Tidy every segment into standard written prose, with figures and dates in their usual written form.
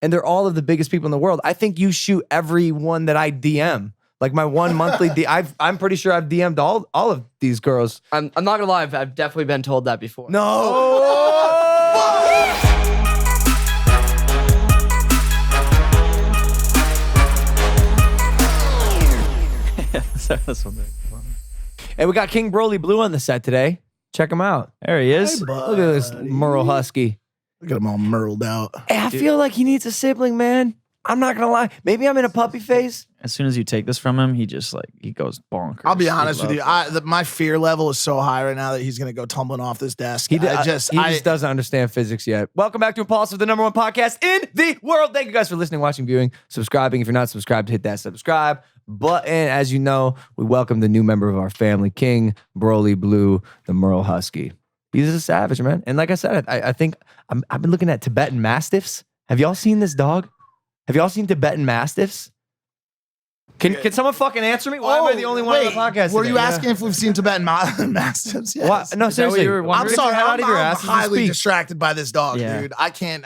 and they're all of the biggest people in the world. I think you shoot everyone that I DM. Like my one monthly, I'm pretty sure I've DM'd all of these girls. I'm not gonna lie, I've definitely been told that before. No. And we got King Broly Blue on the set today. Check him out. There he is. Hey, look at this Merle Husky. Look at him all merled out. Hey, I feel like he needs a sibling, man. I'm not gonna lie. Maybe I'm in a puppy phase. As soon as you take this from him, he just he goes bonkers. I'll be honest with you. My fear level is so high right now that he's gonna go tumbling off this desk. He just doesn't understand physics yet. Welcome back to Impaulsive, the #1 podcast in the world. Thank you guys for listening, watching, viewing, subscribing. If you're not subscribed, hit that subscribe button. As you know, we welcome the new member of our family, King Broly Blue, the Merle Husky. He's a savage, man. And like I said, I think I've been looking at Tibetan Mastiffs. Have y'all seen this dog? Have y'all seen Tibetan Mastiffs? Can someone fucking answer me? Why am I the only one on the podcast Were today? you asking if we've seen Tibetan Mastiffs? Yes. What? No, seriously. I'm sorry. Out of your I'm ass highly distracted by this dog, dude. I can't.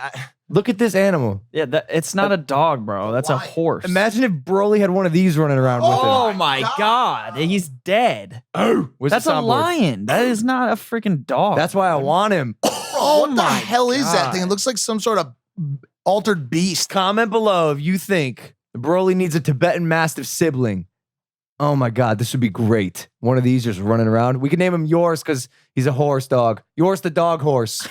Look at this animal. Yeah, it's not a dog, bro. That's a horse. Imagine if Broly had one of these running around with him. Oh my God. He's dead. Oh, that's a lion. That is not a freaking dog. That's why I want him. What the hell is that thing? It looks like some sort of altered beast. Comment below if you think Broly needs a Tibetan Mastiff sibling. Oh my God, this would be great. One of these just running around. We can name him Yours because he's a horse dog. Yours the dog horse.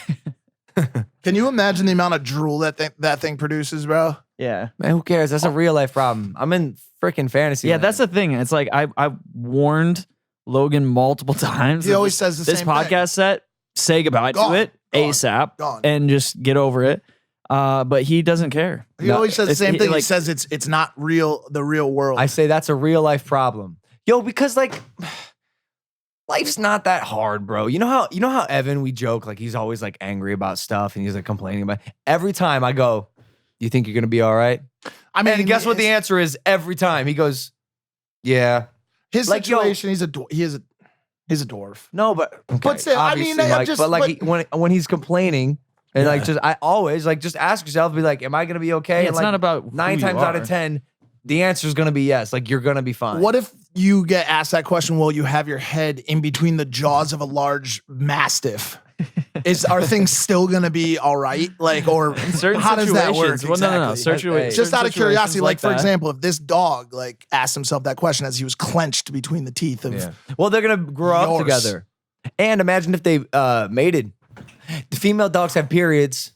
Can you imagine the amount of drool that thing produces, bro? Yeah. Man, who cares? That's a real life problem. I'm in freaking fantasy. Yeah, land. that's the thing. It's like I warned Logan multiple times. He always says the this same podcast thing. set, say goodbye to it ASAP and just get over it. But he doesn't care. He always says the same thing. He says it's not real, the real world. I say that's a real life problem. Yo, because like life's not that hard, bro. You know how Evan, we joke, like he's always like angry about stuff and he's like complaining about it. Every time I go, you think you're gonna be all right? I mean, and guess what the answer is every time? He goes, yeah. His like, situation, he's a dwarf. No, but okay, but still, I mean, Mike, but like when he's complaining, and like I always like just ask yourself, be like, am I gonna be okay? Yeah, and it's not about 9 times out of 10, the answer is gonna be yes. Like you're gonna be fine. What if you get asked that question while you have your head in between the jaws of a large mastiff? Are things still gonna be all right? Like, or how does that work? Well, exactly? No. Just out of curiosity, like for that. example, if this dog like asked himself that question as he was clenched between the teeth of, well, they're gonna grow up together. And imagine if they mated. The female dogs have periods.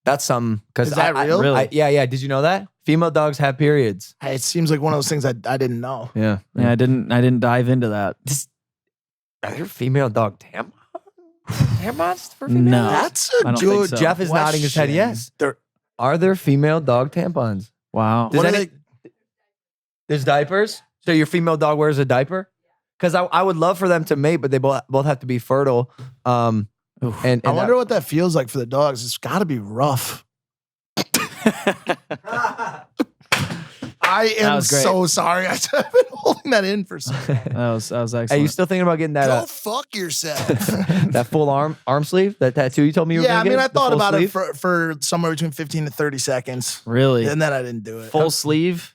That's something. Is that real? Really? Yeah. Did you know that? Female dogs have periods. It seems like one of those things I didn't know. Yeah. I didn't dive into that. Are there female dog tampons for females? No, that's a good. So. Jeff is nodding his head. Yes. Are there female dog tampons? Wow. There's diapers. So your female dog wears a diaper? Because I would love for them to mate, but they both have to be fertile. And I wonder what that feels like for the dogs. It's got to be rough. I am so sorry. I've been holding that in for so long. That was excellent. Are you still thinking about getting that? Go fuck yourself. That full arm sleeve, that tattoo you told me you were going to get? I thought about it for somewhere between 15 to 30 seconds. Really? And then I didn't do it. Full sleeve?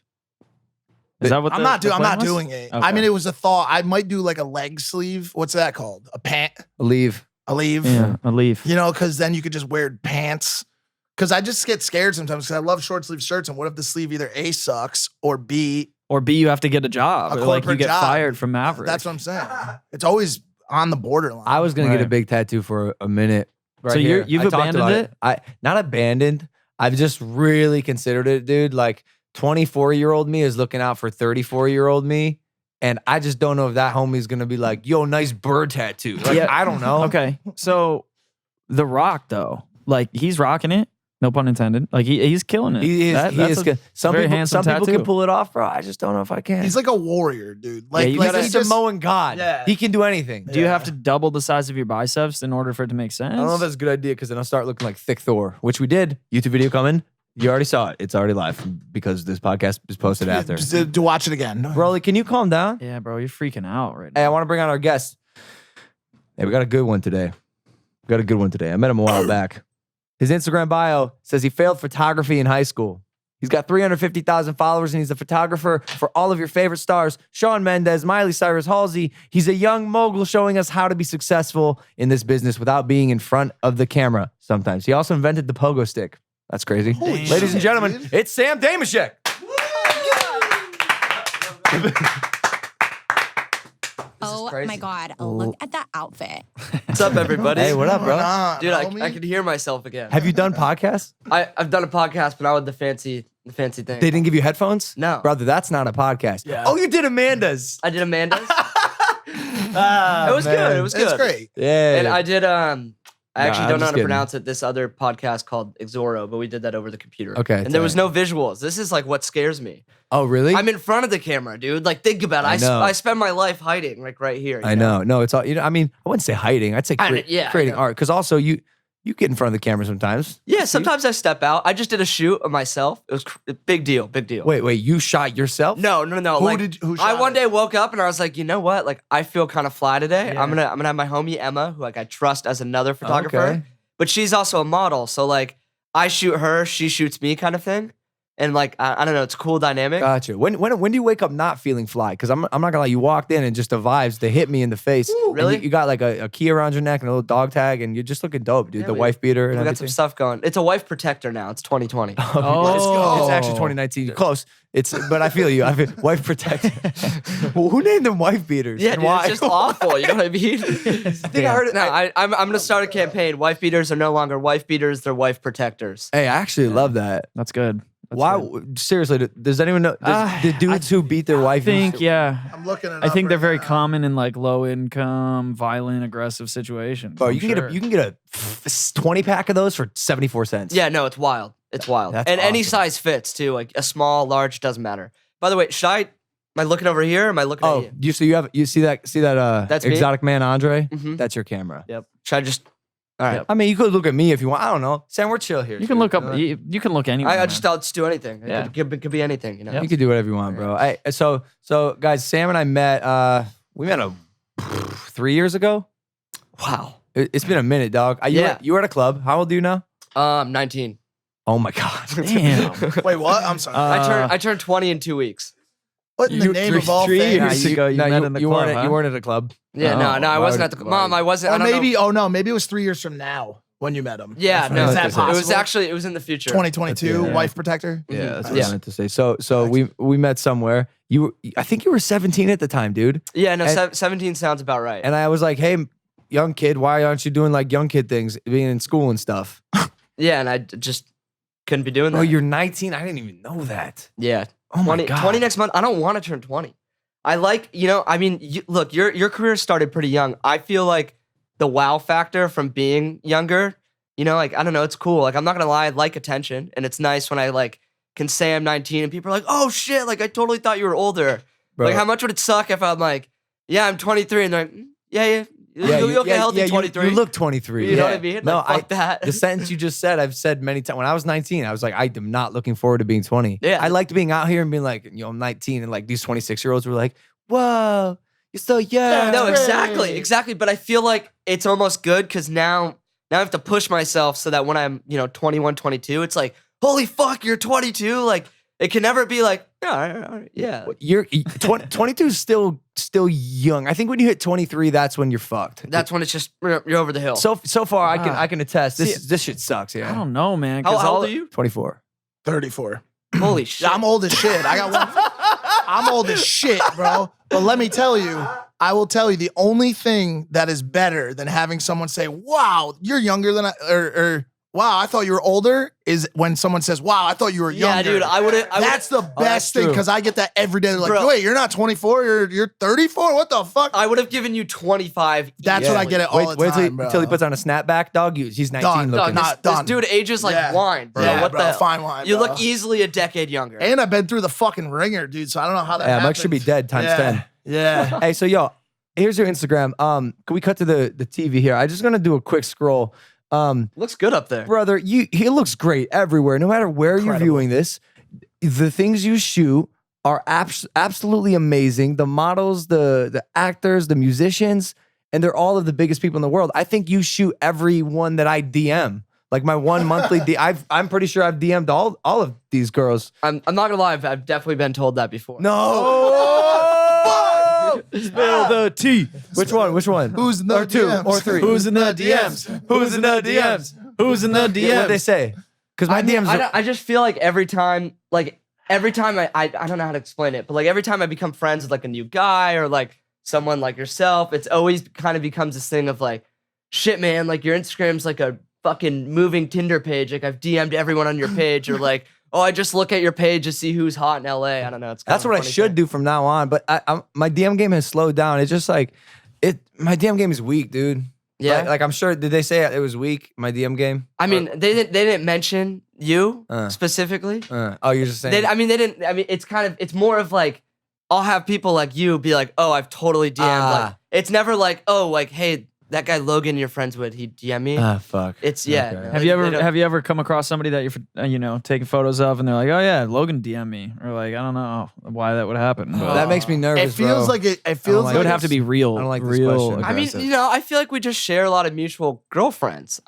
Is that what I'm not doing it. Okay. I mean, it was a thought. I might do like a leg sleeve. What's that called? A pant? A leave. Yeah, a leave. You know, because then you could just wear pants. Because I just get scared sometimes because I love short sleeve shirts. And what if the sleeve either A, sucks, or B, you have to get a job. A like you get job. fired from Maverick. That's what I'm saying. It's always on the borderline. I was going to get a big tattoo for a minute. So you've abandoned it? Not abandoned. I've just really considered it, dude. Like 24-year-old me is looking out for 34-year-old me. And I just don't know if that homie's going to be like, yo, nice bird tattoo. Like, I don't know. Okay. So The Rock, though, like he's rocking it. No pun intended. Like he's killing it. He is good. Some people can pull it off, bro. I just don't know if I can. He's like a warrior, dude. Like, he's a Samoan god. Yeah. He can do anything. Do you have to double the size of your biceps in order for it to make sense? I don't know if that's a good idea because then I'll start looking like Thick Thor, which we did. YouTube video coming. You already saw it. It's already live because this podcast is posted after. To watch it again. Broly, can you calm down? Yeah, bro. You're freaking out right now. Hey, I want to bring on our guest. Hey, we got a good one today. I met him a while back. His Instagram bio says he failed photography in high school. He's got 350,000 followers, and he's a photographer for all of your favorite stars, Shawn Mendes, Miley Cyrus, Halsey. He's a young mogul showing us how to be successful in this business without being in front of the camera sometimes. He also invented the pogo stick. That's crazy. Ladies and gentlemen, dude. it's Sam Dameshek. Oh crazy. my God. Look at that outfit. What's up, everybody? Hey, what up, bro? Dude, I can hear myself again. Have you done podcasts? I've done a podcast, but not with the fancy thing. They didn't give you headphones? No. Brother, that's not a podcast. Yeah. Oh, you did Amanda's. I did Amanda's. Ah, It was man. good. It was good. It's great. Yeah. And I did I actually I'm don't know just how to kidding. pronounce it. This other podcast called Exoro, but we did that over the computer. Okay, And there was no visuals. This is like what scares me. Oh, really? I'm in front of the camera, dude. Like, think about it. I know. I spend my life hiding, like right here. you I know. No, it's all, I mean, I wouldn't say hiding. I'd say I know, yeah, I creating know. art. Because also, you get in front of the camera sometimes. Yeah, sometimes I step out. I just did a shoot of myself. It was big deal, big deal. Wait, you shot yourself? No. Who I shot one it? day woke up and I was like, you know what? Like, I feel kind of fly today. I'm gonna have my homie Emma, who like I trust as another photographer, Okay. but she's also a model. So like, I shoot her, she shoots me, kind of thing. And like, I don't know, it's a cool dynamic. Gotcha. When do you wake up not feeling fly? Because I'm not gonna lie, you walked in and just the vibes, they hit me in the face. And really? You got like a key around your neck and a little dog tag, and you're just looking dope, dude. Yeah, the we- wife beater and We got some everything. stuff going. It's a wife protector now. It's 2020. Oh, it's actually 2019. But I feel you. I feel wife protector. Well, who named them wife beaters? Yeah, And dude, why? it's just awful. You know what I mean? I think I heard it. No, I'm gonna start a campaign. Wife beaters are no longer wife beaters; they're wife protectors. Hey, I actually love that. That's good. That's Why? good. Seriously, does anyone know? The dudes who beat their I wife? think, yeah. I'm looking it I up think they're right very now. common in like low income, violent, aggressive situations. Bro, I'm you can sure. get a 20 pack of those for 74 cents. Yeah, no, it's wild. It's wild, That's and any awesome. size fits too. Like a small, large doesn't matter. By the way, Am I looking over here? Or am I looking Oh, at you? you see that That's me? exotic man Andre? Mhm. That's your camera. Yep. Should I just? All right. Yep. I mean, you could look at me if you want. I don't know. Sam, we're chill here. You can dude. look up. You can look anywhere. I'll just do anything. Yeah. It could be anything. You know. You can do whatever you want, bro. Hey, so guys, Sam and I met. We met 3 years ago. Wow. It's been a minute, dog. Yeah. You were at a club. How old are you now? 19. Oh my god. Damn. Wait, what? I'm sorry. I turned 20 in 2 weeks. What in the name of all three things? years ago, you met in the you club, weren't. huh? You weren't at a club. Yeah. Oh, No. I why wasn't would- at the. why Mom, would- I wasn't. Or I don't maybe, know. oh no, maybe it was 3 years from now when you met him. Yeah. No. Is that It was possible? actually. It was in the future. 2022, Yeah. wife protector. Yeah, that's Mhm. what I meant to say. So we met somewhere. I think you were 17 at the time, dude. Yeah. No. And- 17 sounds about right. And I was like, hey, young kid, why aren't you doing like young kid things, being in school and stuff? Yeah. And I just couldn't be doing that. Oh, you're 19. I didn't even know that. Yeah. Oh my 20, god. 20 next month. I don't want to turn 20. I like, I mean, look, your career started pretty young. I feel like the wow factor from being younger, like, I don't know, it's cool. Like, I'm not going to lie, I like attention. And it's nice when I, like, can say I'm 19 and people are like, oh, shit, like, I totally thought you were older. Bro. Like, how much would it suck if I'm like, yeah, I'm 23. And they're like, yeah. You'll get healthy 23. You look 23. You know Yeah. what I mean? No, Like, fuck that. The sentence you just said, I've said many times. When I was 19, I was like, I am not looking forward to being 20. Yeah. I liked being out here and being like, I'm 19, and like these 26-year-olds were like, whoa, you're so young. No, exactly. But I feel like it's almost good because now I have to push myself so that when I'm, 21, 22, it's like, holy fuck, you're 22. Like, it can never be like, yeah. You're 22 is still young. I think when you hit 23, that's when you're fucked. That's when it's just, you're over the hill. So far, I can attest. This shit sucks. I Yeah, don't know, man. how 'cause old are you? 24. 34. Holy shit. Yeah, I'm old as shit. I got one. I'm old as shit, bro. But let me tell you, I will tell you the only thing that is better than having someone say, wow, you're younger than or wow, I thought you were older, is when someone says, wow, I thought you were Yeah, younger. dude, I would have. That's the that's best thing true. because I get that every day. They're like, Bro. wait, you're not 24, you're 34? What the fuck? I would have given you 25. That's what I get it all the Wait time, bro. till he puts on a snapback, dog. He's 19 Done, looking. dog, not This done. dude ages like Yeah. wine, bro. Yeah, what bro, the fine wine, You bro. look easily a decade younger. And I've been through the fucking ringer, dude, so I don't know how that Yeah, happened. Mike should be dead times 10. Yeah. Hey, so yo, here's your Instagram. Can we cut to the TV here? I'm just gonna do a quick scroll. Looks good up there. Brother, he looks great everywhere. No matter where you're Incredible. viewing this, the things you shoot are absolutely amazing. The models, the actors, the musicians, and they're all of the biggest people in the world. I think you shoot everyone that I DM. Like my one monthly I'm pretty sure I've DM'd all of these girls. I'm not gonna lie, I've definitely been told that before. No. Spill the tea. Which one? Who's in the or two DMs? or three? Who's in the DMs? Who's in the DMs? Who's in the What'd they DMs? say? Because my DMs are, I just feel like every time I don't know how to explain it, but like every time I become friends with like a new guy or like someone like yourself, it's always kind of becomes this thing of like, shit, man, like your Instagram's like a fucking moving Tinder page. Like I've DM'd everyone on your page, or like, oh, I just look at your page to see who's hot in LA. I don't know. It's kind that's of a what I funny should thing. do from now on. But my DM game has slowed down. It's just like my DM game is weak, dude. Yeah. Like I'm sure. Did they say it was weak? My DM game. I mean, they didn't mention you Uh. specifically. Oh, you're just saying. They didn't. I mean, it's more of like, I'll have people like you be like, oh, I've totally DM'd. Like, it's never like, oh, like, hey, that guy Logan you're friends with, he DM me. Fuck. It's yeah. Okay. like, Have you they don't- ever come across somebody that you're taking photos of and they're like, oh yeah, Logan DM me, or like I don't know why that would happen. But That makes me nervous. It feels bro. like it feels like it would like have to be real. I don't like this real. question. I mean, aggressive. you know, I feel like we just share a lot of mutual girlfriends.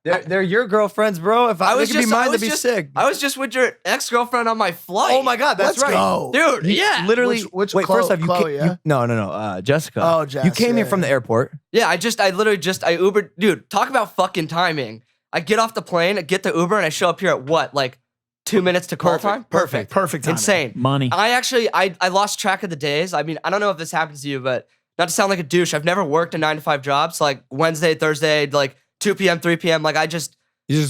They're your girlfriends, bro. If I was they could just be mine, I was they'd be just sick. I was just with your ex-girlfriend on my flight. Oh my god, that's Let's right. go. dude. Yeah. Literally, Which wait. First off, Chloe, yeah? no, Jessica. Oh, Jess, you came here yeah, from yeah. the airport. Yeah, I Ubered. Dude, talk about fucking timing. I get off the plane, I get the Uber, and I show up here at what, like 2 minutes to call time? Perfect timing. Insane. Money. I lost track of the days. I mean, I don't know if this happens to you, but not to sound like a douche, I've never worked a 9 to 5 job. So like Wednesday, Thursday, like 2 p.m., 3 p.m. Like You just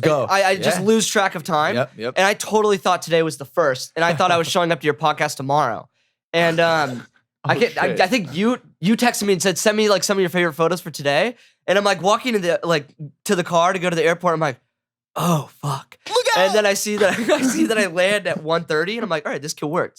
go. I just lose track of time. Yep. And I totally thought today was the first. And I thought I was showing up to your podcast tomorrow. And I think you texted me and said, send me like some of your favorite photos for today. And I'm like walking to the car to go to the airport. I'm like, oh fuck. And then I see that I land at 1:30 and I'm like, all right, this could work.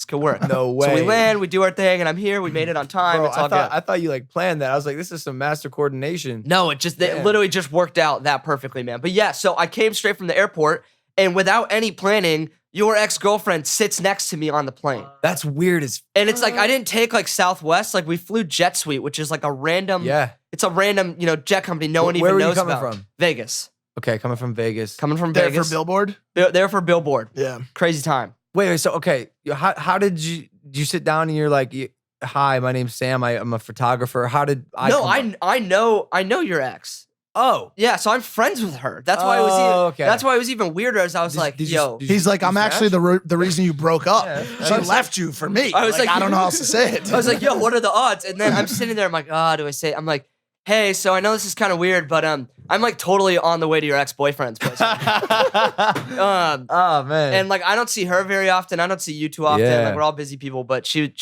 No way. So we land, we do our thing, and I'm here. We made it on time. Bro, It's all I thought you like planned that. I was like, this is some master coordination. good. No, it Yeah. literally just worked out that perfectly, man. But yeah, so I came straight from the airport, and without any planning, your ex-girlfriend sits next to me on the plane. That's weird as. And it's like I didn't take like Southwest, like we flew Jet Suite, which is like a random it's a random, jet company no one Where even were you knows coming about. from? Vegas. Okay, coming from Vegas. Coming from There Vegas. for Billboard. There for Billboard. Yeah. Crazy time. Wait. So okay, how did you sit down and you're like, hi, my name's Sam. I'm a photographer. How did I? No, come up- I know your ex. Oh. Yeah, so I'm friends with her. That's why okay. That's why it was even weirder. As I was like, did you- yo, did you- He's like, I'm actually the reason you broke up. Yeah. She left you for me. I was like, I don't know how else to say it. I was like, yo, what are the odds? And then I'm sitting there. I'm like, do I say? I'm like, hey, so I know this is kind of weird, but I'm like totally on the way to your ex-boyfriend's place. Oh man. And like I don't see her very often. I don't see you too often. Yeah. Like we're all busy people, but she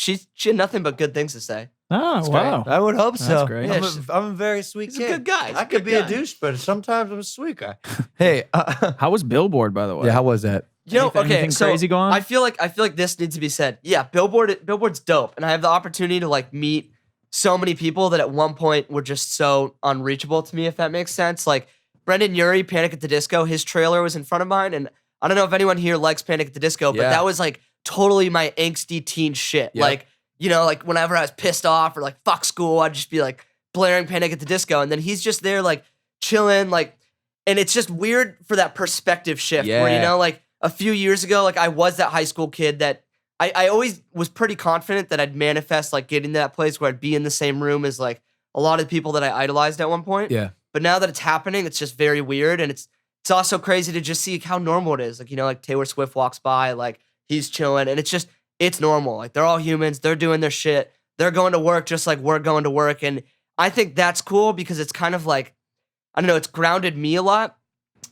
had nothing but good things to say. Oh wow. I would hope so. great. Yeah, I'm a very sweet he's a kid. good guy. He's I a could good be a guy. douche, but sometimes I'm a sweet guy. Hey. How was Billboard, by the way? Yeah. How was that? You know, Anything- okay, anything so crazy going on? I feel like this needs to be said. Yeah, Billboard's dope, and I have the opportunity to like meet so many people that at one point were just so unreachable to me, if that makes sense. Like Brendan Urie, Panic at the Disco, his trailer was in front of mine, and I don't know if anyone here likes Panic at the Disco, but Yeah. that was like totally my angsty teen shit. Yep. Like, like whenever I was pissed off or like fuck school, I'd just be like blaring Panic at the Disco, and then he's just there like chilling, like, and it's just weird for that perspective shift where Yeah. like a few years ago, like I was that high school kid that I always was pretty confident that I'd manifest like getting to that place where I'd be in the same room as like a lot of the people that I idolized at one point. Yeah. But now that it's happening, it's just very weird, and it's also crazy to just see how normal it is. Like like Taylor Swift walks by, like he's chilling, and it's normal. Like they're all humans, they're doing their shit, they're going to work just like we're going to work, and I think that's cool because it's kind of like I don't know, it's grounded me a lot.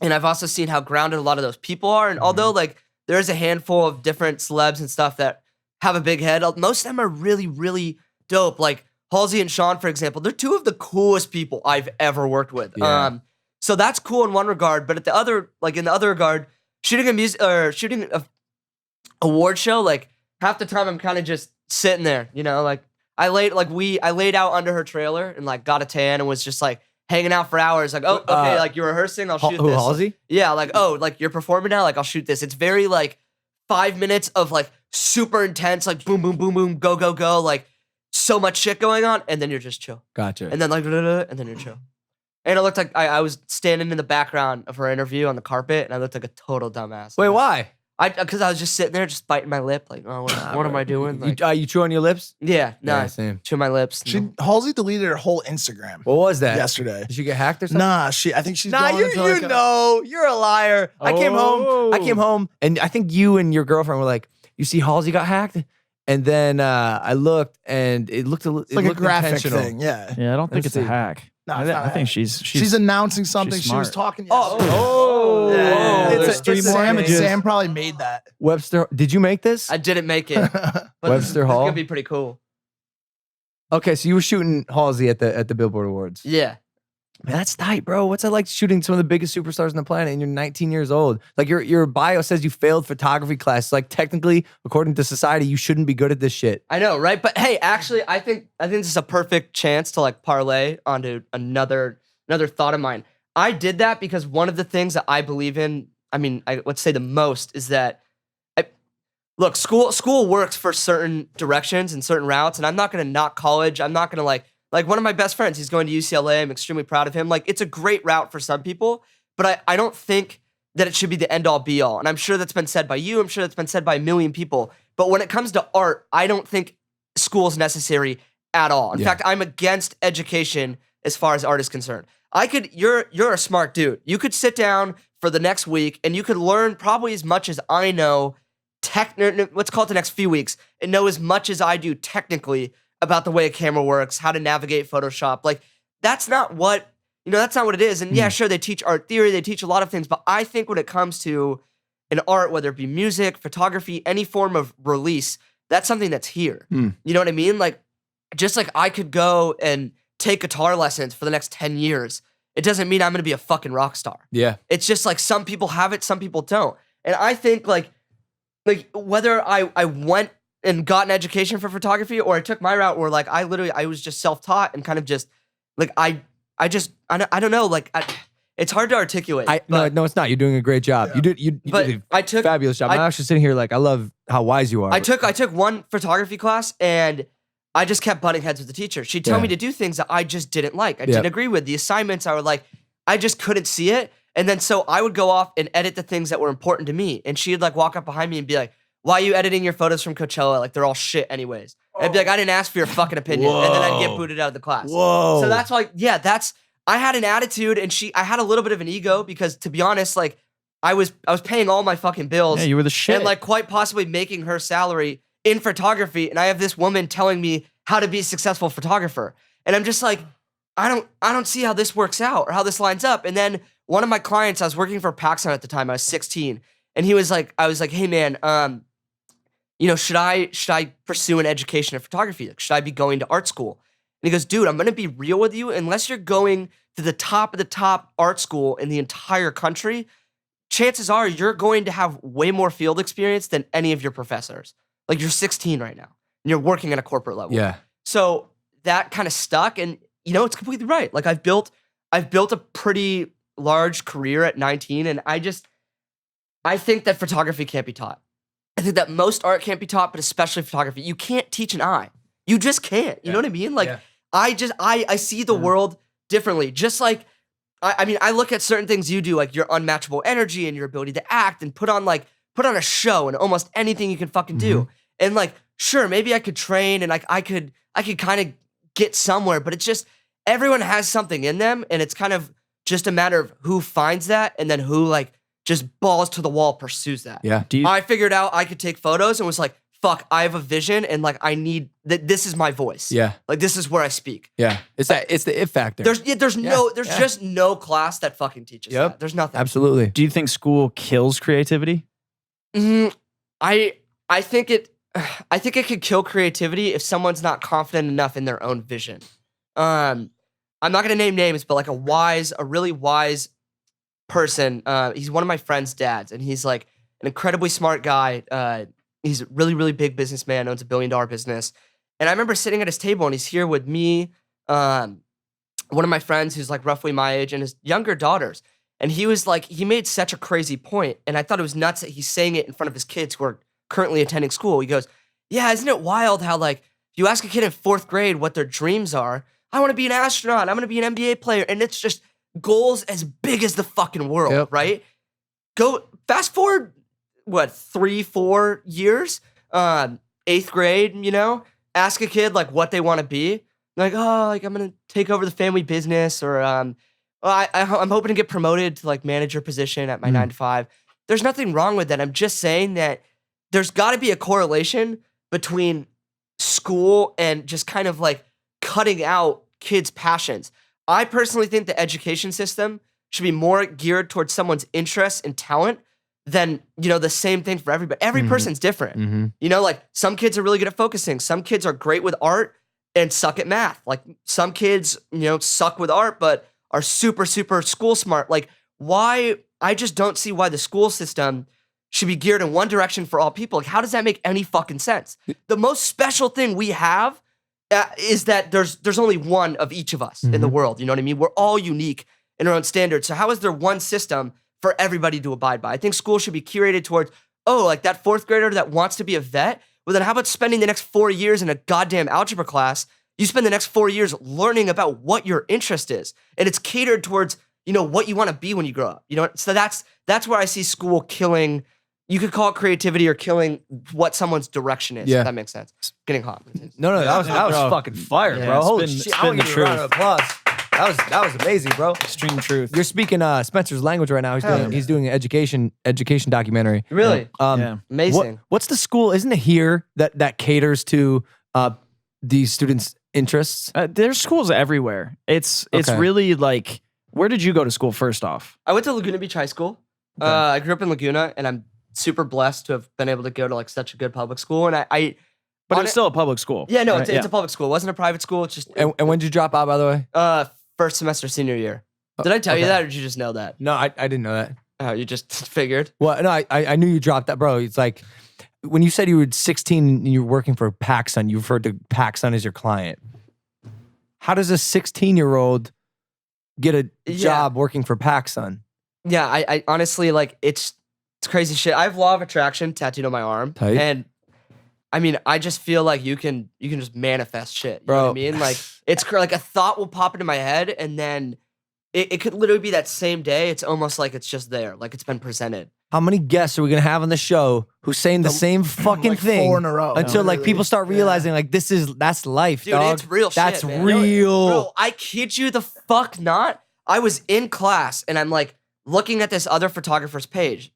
And I've also seen how grounded a lot of those people are. And although like there is a handful of different celebs and stuff that have a big head, most of them are really, really dope. Like Halsey and Shawn, for example, they're two of the coolest people I've ever worked with. Yeah. So that's cool in one regard, but in the other regard, shooting a award show, like half the time I'm kind of just sitting there, like I laid out under her trailer and like got a tan and was just like hanging out for hours, like, oh, okay, like you're rehearsing, I'll shoot Who, this. Halsey? Yeah, like, oh, like you're performing now, like I'll shoot this. It's very like 5 minutes of like super intense, like boom, boom, boom, boom, go, go, go, like so much shit going on, and then you're just chill. Gotcha. And then like, and then you're chill. And it looked like I was standing in the background of her interview on the carpet, and I looked like a total dumbass. Wait, why? Because I was just sitting there, just biting my lip, like, oh, what am I doing? Like, You chew on your lips? yeah, no, Yeah, same. chew my lips. Halsey deleted her whole Instagram What was that? yesterday. Did she get hacked or something? Nah, I think she's Nah, going into like a- know, you're a liar. I came home, and I think you and your girlfriend were like, "You see, Halsey got hacked," and then I looked, and it looked It's like a graphic thing. Yeah. Yeah, I don't think Let's it's a see. hack. No, I, it's not a I think hack. she's announcing something. she's She was smart. talking yesterday. Oh, Yeah. There's three more Sam, images. Sam probably made that. Webster, did you make this? I didn't make it. But Webster it's Hall? gonna be pretty cool. Okay, so you were shooting Halsey at the Billboard Awards. Yeah. Man, that's tight, bro. What's it like shooting some of the biggest superstars on the planet and you're 19 years old? Like your bio says you failed photography class. Like technically, according to society, you shouldn't be good at this shit. I know, right? But hey, actually, I think this is a perfect chance to like parlay onto another thought of mine. I did that because one of the things that I believe in, I would say the most, is that look, school works for certain directions and certain routes, and I'm not gonna knock college. I'm not gonna like one of my best friends, he's going to UCLA. I'm extremely proud of him. Like, it's a great route for some people, but I don't think that it should be the end all be all. And I'm sure that's been said by you. I'm sure that's been said by a million people. But when it comes to art, I don't think school is necessary at all. In fact, I'm against education as far as art is concerned. You're a smart dude. You could sit down for the next week and you could learn probably as much as I know, let's call it the next few weeks, and know as much as I do technically about the way a camera works, how to navigate Photoshop. Like, that's not what it is. And yeah, sure, they teach art theory, they teach a lot of things, but I think when it comes to an art, whether it be music, photography, any form of release, that's something that's here. You know what I mean? Like, just like I could go and take guitar lessons for the next 10 years, it doesn't mean I'm gonna be a fucking rock star. Yeah. It's just like some people have it, some people don't. And I think like whether I went and got an education for photography or I took my route where like I was just self-taught and kind of just like I don't know, like it's hard to articulate. No, it's not. You're doing a great job. Yeah. You did But a I took fabulous job. I'm actually sitting here like I love how wise you are. I took one photography class and I just kept butting heads with the teacher. She'd tell Yeah. me to do things that I just didn't like. I didn't agree with. The assignments, I were like, I just couldn't see it. And then so I would go off and edit the things that were important to me. And she'd like walk up behind me and be like, why are you editing your photos from Coachella? Like, they're all shit anyways. And I'd be like, I didn't ask for your fucking opinion. And then I'd get booted out of the class. Whoa. So that's like, yeah, I had an attitude and I had a little bit of an ego because to be honest, like I was paying all my fucking bills. Yeah, you were the shit. And like quite possibly making her salary in photography. And I have this woman telling me how to be a successful photographer. And I'm just like, I don't see how this works out or how this lines up. And then one of my clients, I was working for Paxson at the time, I was 16. And I was like, hey man, should I pursue an education in photography? Like, should I be going to art school? And he goes, dude, I'm going to be real with you. Unless you're going to the top of the top art school in the entire country, chances are you're going to have way more field experience than any of your professors. Like, you're 16 right now and you're working at a corporate level. Yeah. So that kind of stuck. And it's completely right. Like, I've built a pretty large career at 19. And I think that photography can't be taught. I think that most art can't be taught, but especially photography. You can't teach an eye. You just can't. You know what I mean? Like, I see the world differently. Just like, I look at certain things you do, like your unmatchable energy and your ability to act and put on a show and almost anything you can fucking do. And like, sure, maybe I could train and like I could kind of get somewhere, but it's just everyone has something in them, and it's kind of just a matter of who finds that and then who like just balls to the wall pursues that. Yeah. I figured out I could take photos and was like, fuck, I have a vision and like I need that. This is my voice. Yeah. Like, this is where I speak. Yeah. It's the it factor. There's just no class that fucking teaches that. There's nothing. Absolutely. Do you think school kills creativity? I think it could kill creativity if someone's not confident enough in their own vision. I'm not gonna name names, but like a really wise person. He's one of my friend's dads, and he's like an incredibly smart guy. He's a really, really big businessman, owns $1 billion business. And I remember sitting at his table, and he's here with me, one of my friends who's like roughly my age, and his younger daughters. And he was like, he made such a crazy point, and I thought it was nuts that he's saying it in front of his kids who are currently attending school. He goes, yeah, isn't it wild how like, if you ask a kid in 4th grade what their dreams are, I want to be an astronaut, I'm going to be an NBA player. And it's just, goals as big as the fucking world, Yep. right? Go fast forward, 3-4 years, 8th grade, ask a kid like what they want to be. Like, oh, like I'm gonna take over the family business, or I'm hoping to get promoted to like manager position at my 9 to 5. There's nothing wrong with that. I'm just saying that there's got to be a correlation between school and just kind of like cutting out kids' passions. I personally think the education system should be more geared towards someone's interests and talent than, the same thing for everybody. Every person's different. Like some kids are really good at focusing. Some kids are great with art and suck at math. Like some kids, suck with art, but are super, super school smart. Like why? I just don't see why the school system should be geared in one direction for all people. Like how does that make any fucking sense? The most special thing we have is that there's only one of each of us in the world. You know what I mean? We're all unique in our own standards. So how is there one system for everybody to abide by? I think school should be curated towards, like that 4th grader that wants to be a vet. Well, then how about spending the next 4 years in a goddamn algebra class? You spend the next 4 years learning about what your interest is. And it's catered towards, what you want to be when you grow up. So that's where I see school killing. You could call it creativity or killing what someone's direction is. Yeah. If that makes sense. Getting hot. No, that was bro. fucking fire, Yeah, bro. Holy spin- shit! spin I want the to give you a round of applause. That was amazing, bro. Extreme truth. You're speaking Spencer's language right now. He's doing an education documentary. Really? Yeah. Amazing. What's the school? Isn't it here that caters to these students' interests? There's schools everywhere. It's Okay. really like, where did you go to school first off? I went to Laguna Beach High School. I grew up in Laguna, and I'm super blessed to have been able to go to like such a good public school. And I But on it's it- still a public school. yeah, no, right? it's a public school. It wasn't a private school. It's just And when did you drop out, by the way? first semester senior year. Did I tell you okay. that, or did you just know that? No, I didn't know that. Oh, you just figured. Well, no, I knew you dropped that, bro. It's like when you said you were 16 and you were working for PacSun, you referred to PacSun as your client. How does a 16-year-old get a job working for PacSun? Yeah, I honestly like it's crazy shit. I have law of attraction tattooed on my arm, Tight. and I mean, I just feel like you can just manifest shit. You know Bro. what I mean? Like it's like a thought will pop into my head, and then it could literally be that same day. It's almost like it's just there, like it's been presented. How many guests are we gonna have on the show who's saying the same fucking like thing 4 in a row. until like Literally. people start realizing like that's life, Dude, dog. it's real That's shit, man. real. Bro, I kid you the fuck not. I was in class and I'm like looking at this other photographer's page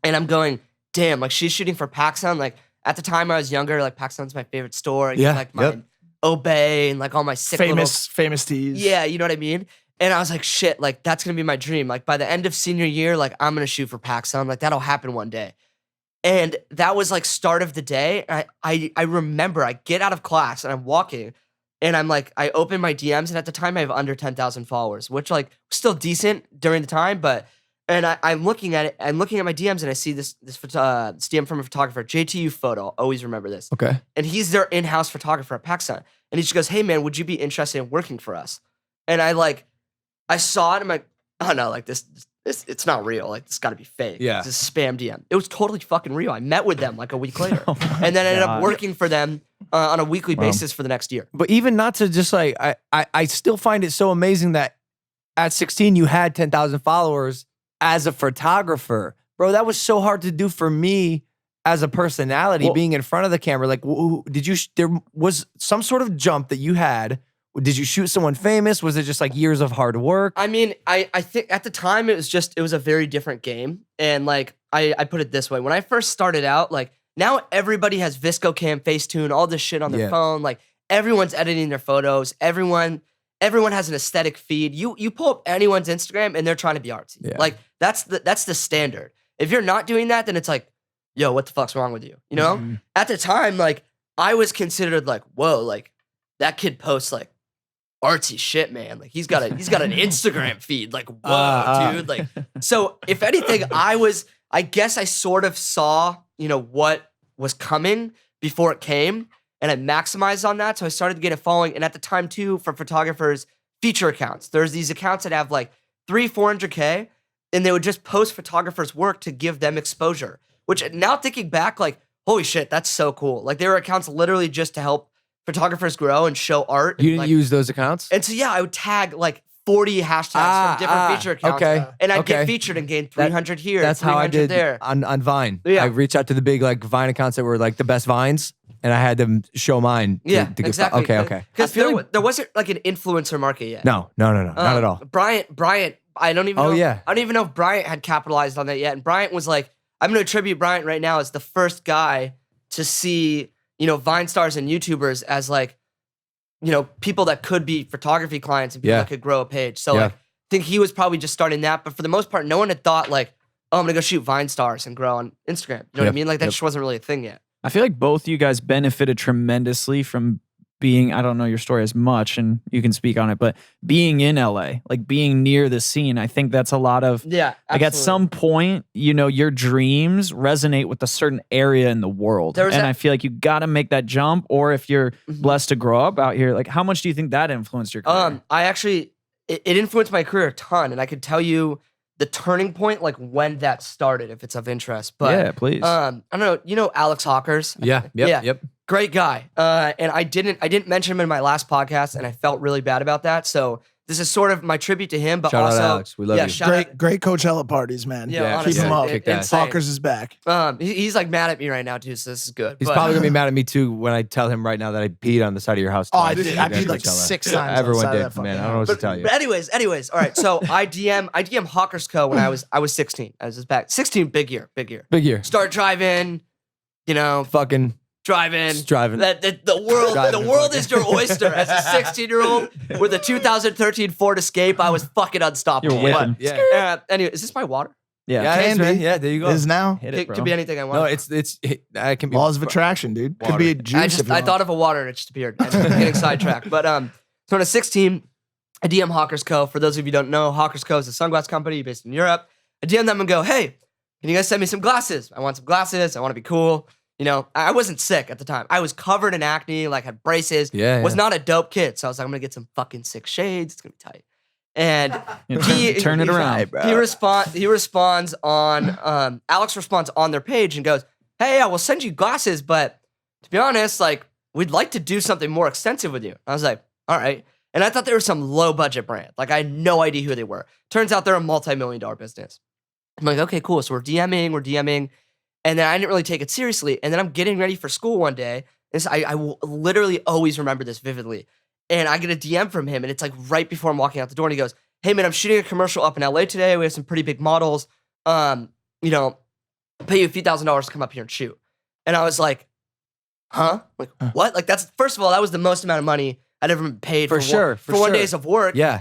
and I'm going, damn, like she's shooting for PacSun. Like at the time I was younger, like PacSun's my favorite store. I Yeah, get, like my Obey and like all my sick famous tees. Yeah, you know what I mean? And I was like, shit, like that's gonna be my dream. Like by the end of senior year, like I'm gonna shoot for PacSun. Like that'll happen one day. And that was like start of the day. I remember I get out of class and I'm walking and I'm like, I open my DMs and at the time I have under 10,000 followers, which like still decent during the time, but I'm looking at it, I'm looking at my DMs and I see this DM from a photographer, JTU Photo, always remember this. Okay. And he's their in-house photographer at PacSun. And he just goes, hey man, would you be interested in working for us? And I saw it. I'm like, oh no, like this, it's not real. Like this got to be fake. Yeah. It's a spam DM. It was totally fucking real. I met with them like a week later, Oh my and then I ended up God. working for them on a weekly basis for the next year. But even not to just like, I still find it so amazing that at 16 you had 10,000 followers as a photographer. Bro, that was so hard to do for me as a personality, Well- being in front of the camera. Like, there was some sort of jump that you had. Did you shoot someone famous? Was it just like years of hard work? I mean, I think at the time it was a very different game. And like, I put it this way. When I first started out, like now everybody has ViscoCam, Facetune, all this shit on their Yeah. phone. Like everyone's editing their photos. Everyone has an aesthetic feed. You pull up anyone's Instagram and they're trying to be artsy. Yeah. Like that's the standard. If you're not doing that, then it's like, yo, what the fuck's wrong with you? You know? Mhm. At the time, like I was considered like, whoa, like that kid posts like artsy shit, man. Like he's got an Instagram feed. Like, whoa, dude. Like, so if anything, I guess I sort of saw, what was coming before it came, and I maximized on that. So I started to get a following. And at the time too, for photographers, feature accounts. There's these accounts that have like 300-400K, and they would just post photographers' work to give them exposure. Which now thinking back, like, holy shit, that's so cool. Like there were accounts literally just to help photographers grow and show art. You and, didn't like, use those accounts? and so yeah, I would tag like 40 hashtags from different feature accounts. Okay. And I'd Okay. get featured and gain 300 here. That's how I 300 did there. on Vine. Yeah. I reached out to the big like Vine accounts that were like the best Vines, and I had them show mine. To get exactly. Okay. Because there wasn't like an influencer market yet. No, not at all. Bryant, I don't even know. Oh, yeah. I don't even know if Bryant had capitalized on that yet. And Bryant was like, I'm going to attribute Bryant right now as the first guy to see, Vine stars and YouTubers as like, people that could be photography clients and people that could grow a page. So like, I think he was probably just starting that. But for the most part, no one had thought like, oh, I'm going to go shoot Vine stars and grow on Instagram. You know what I mean? Like that just wasn't really a thing yet. I feel like both you guys benefited tremendously from being, I don't know your story as much and you can speak on it, but being in LA, like being near the scene, I think that's a lot of, Yeah. like at some point, your dreams resonate with a certain area in the world. And I feel like you got to make that jump, or if you're blessed to grow up out here, like how much do you think that influenced your career? I actually, it influenced my career a ton, and I could tell you the turning point, like when that started, if it's of interest. But yeah, please. I don't know, Alex Hawkers? Yep. Great guy. And I didn't mention him in my last podcast, and I felt really bad about that. So this is sort of my tribute to him, but Shout also out Alex. We love you. shout out- Great Coachella parties, man. Yeah, Keep them up. Kick ass. insane. Hawkers is back. He's like mad at me right now too, so this is good. He's But- probably gonna be mad at me too when I tell him right now that I peed on the side of your house. Oh, I twice did. I at peed like Coachella. 6 times. Everyone outside did, of that man. fucking I don't know what house. to tell you. But anyways, all right. So I DM Hawkers Co. when I was 16. I was just back 16. Big year. Big year. Start driving. Fucking Driving. just driving. The world is your oyster. As a 16-year-old with a 2013 Ford Escape, I was fucking unstoppable. You're whipping. Yeah. Anyway, is this my water? Yeah. Yeah, it is, Can man. be. Yeah, there you go. Is now. Hit It it, bro. could be anything I want. No, it's I can be Laws of attraction, dude. Water. Could be a juice. I thought of a water and it just appeared. I'm getting sidetracked. But so when I was 16, I DM Hawkers Co. For those of you who don't know, Hawkers Co. is a sunglass company based in Europe. I DM them and go, hey, can you guys send me some glasses? I want some glasses. I want to be cool. I wasn't sick at the time. I was covered in acne, like had braces. Yeah, Was yeah. not a dope kid. So I was like, I'm gonna get some fucking sick shades. It's gonna be tight. And Turn it around. he responds on Alex responds on their page and goes, hey, I will send you glasses, but to be honest, like we'd like to do something more extensive with you. I was like, all right. And I thought they were some low budget brand. Like I had no idea who they were. Turns out they're a multi-million-dollar business. I'm like, okay, cool. So we're DMing. And then I didn't really take it seriously. And then I'm getting ready for school one day. And so I will literally always remember this vividly. And I get a DM from him, and it's like right before I'm walking out the door, and he goes, hey man, I'm shooting a commercial up in LA today. We have some pretty big models. Pay you a few $1,000s to come up here and shoot. And I was like, huh? Like, what? Like that's, first of all, that was the most amount of money I'd ever been paid For sure. 1 days of work Yeah.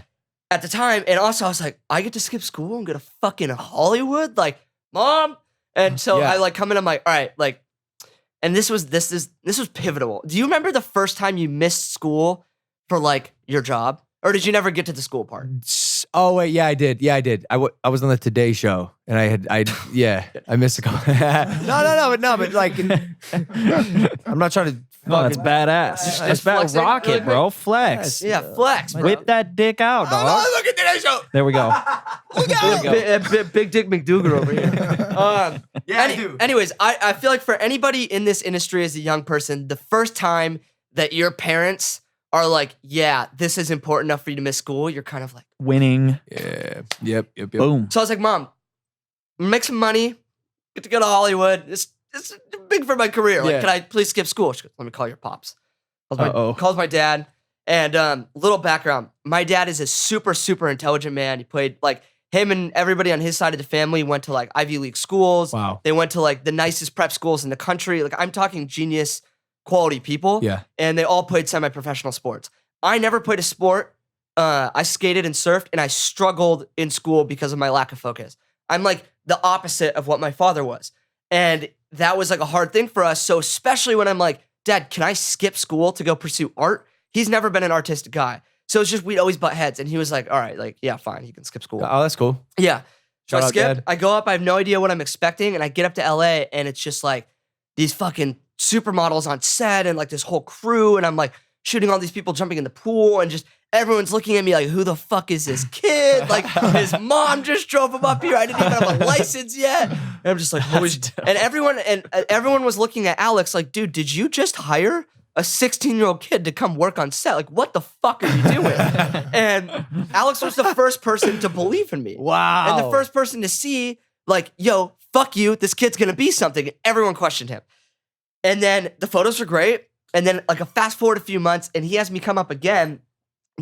at the time. And also I was like, I get to skip school and go to fucking Hollywood? Like, mom? And so Yeah. I like come in, I'm like, all right, like, and this was pivotal. Do you remember the first time you missed school for like your job? Or did you never get to the school part? Oh wait, yeah, I did. I was on the Today Show, and I missed a couple. but like, I'm not trying to. No, that's badass. Just That's bad. flexing. Rock it, bro. Flex. Yeah, flex, bro. Whip that dick out, dog. Look at Today Show. There we go. Big Dick McDougal over here. Yeah, I do. Anyways, I feel like for anybody in this industry as a young person, the first time that your parents are like, yeah, this is important enough for you to miss school, you're kind of like, Winning. Yeah. Yep. Boom. so I was like, Mom, make some money, get to go to Hollywood. It's big for my career. Like, Yeah. can I please skip school? She goes, let me call your pops. Uh-oh. Calls my dad. And little background, my dad is a super, super intelligent man. He played like him and everybody on his side of the family went to like Ivy League schools. Wow. They went to like the nicest prep schools in the country. Like I'm talking genius quality people. Yeah. And they all played semi-professional sports. I never played a sport. I skated and surfed, and I struggled in school because of my lack of focus. I'm like the opposite of what my father was. And that was like a hard thing for us. So especially when I'm like, Dad, can I skip school to go pursue art? He's never been an artistic guy. So it's just, we'd always butt heads. And he was like, all right, like, yeah, fine. You can skip school. Oh, that's cool. Yeah. So Shout I out, skip, Dad. I go up, I have no idea what I'm expecting. And I get up to LA, and it's just like these fucking supermodels on set and like this whole crew. And I'm like shooting all these people jumping in the pool, and just everyone's looking at me like, who the fuck is this kid? Like his mom just drove him up here. I didn't even have a license yet. And I'm just like, holy. And everyone was looking at Alex like, dude, did you just hire a 16-year-old kid to come work on set. Like, what the fuck are you doing? And Alex was the first person to believe in me. Wow. And the first person to see, like, yo, fuck you, this kid's gonna be something. Everyone questioned him. And then the photos were great. And then, like, a fast forward a few months, and he has me come up again,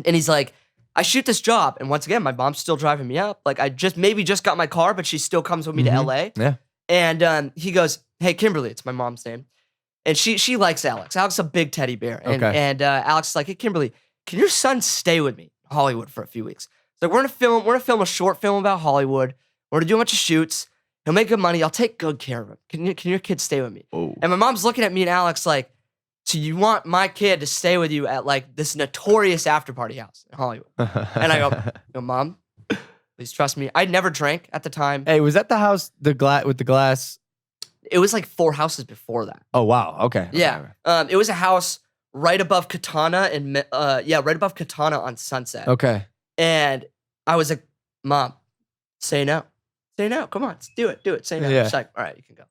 and he's like, I shoot this job. And once again, my mom's still driving me up. Like, I just got my car, but she still comes with me to LA. Yeah. And he goes, hey, Kimberly, it's my mom's name. And she likes Alex. Alex is a big teddy bear. And, Okay. and Alex is like, hey, Kimberly, can your son stay with me in Hollywood for a few weeks? So we're gonna film a short film about Hollywood. We're gonna do a bunch of shoots. He'll make good money. I'll take good care of him. Can your kid stay with me? Oh. And my mom's looking at me and Alex like, so you want my kid to stay with you at like this notorious after party house in Hollywood? And I go, Mom, please trust me. I never drank at the time. Hey, was that the house with the glass? It was like 4 houses before that. Oh wow. Okay. Yeah. It was a house right above Katana right above Katana on Sunset. Okay. And I was like, Mom, say no. Say no. Come on, let's do it. Say no. Yeah. She's like, all right, you can go.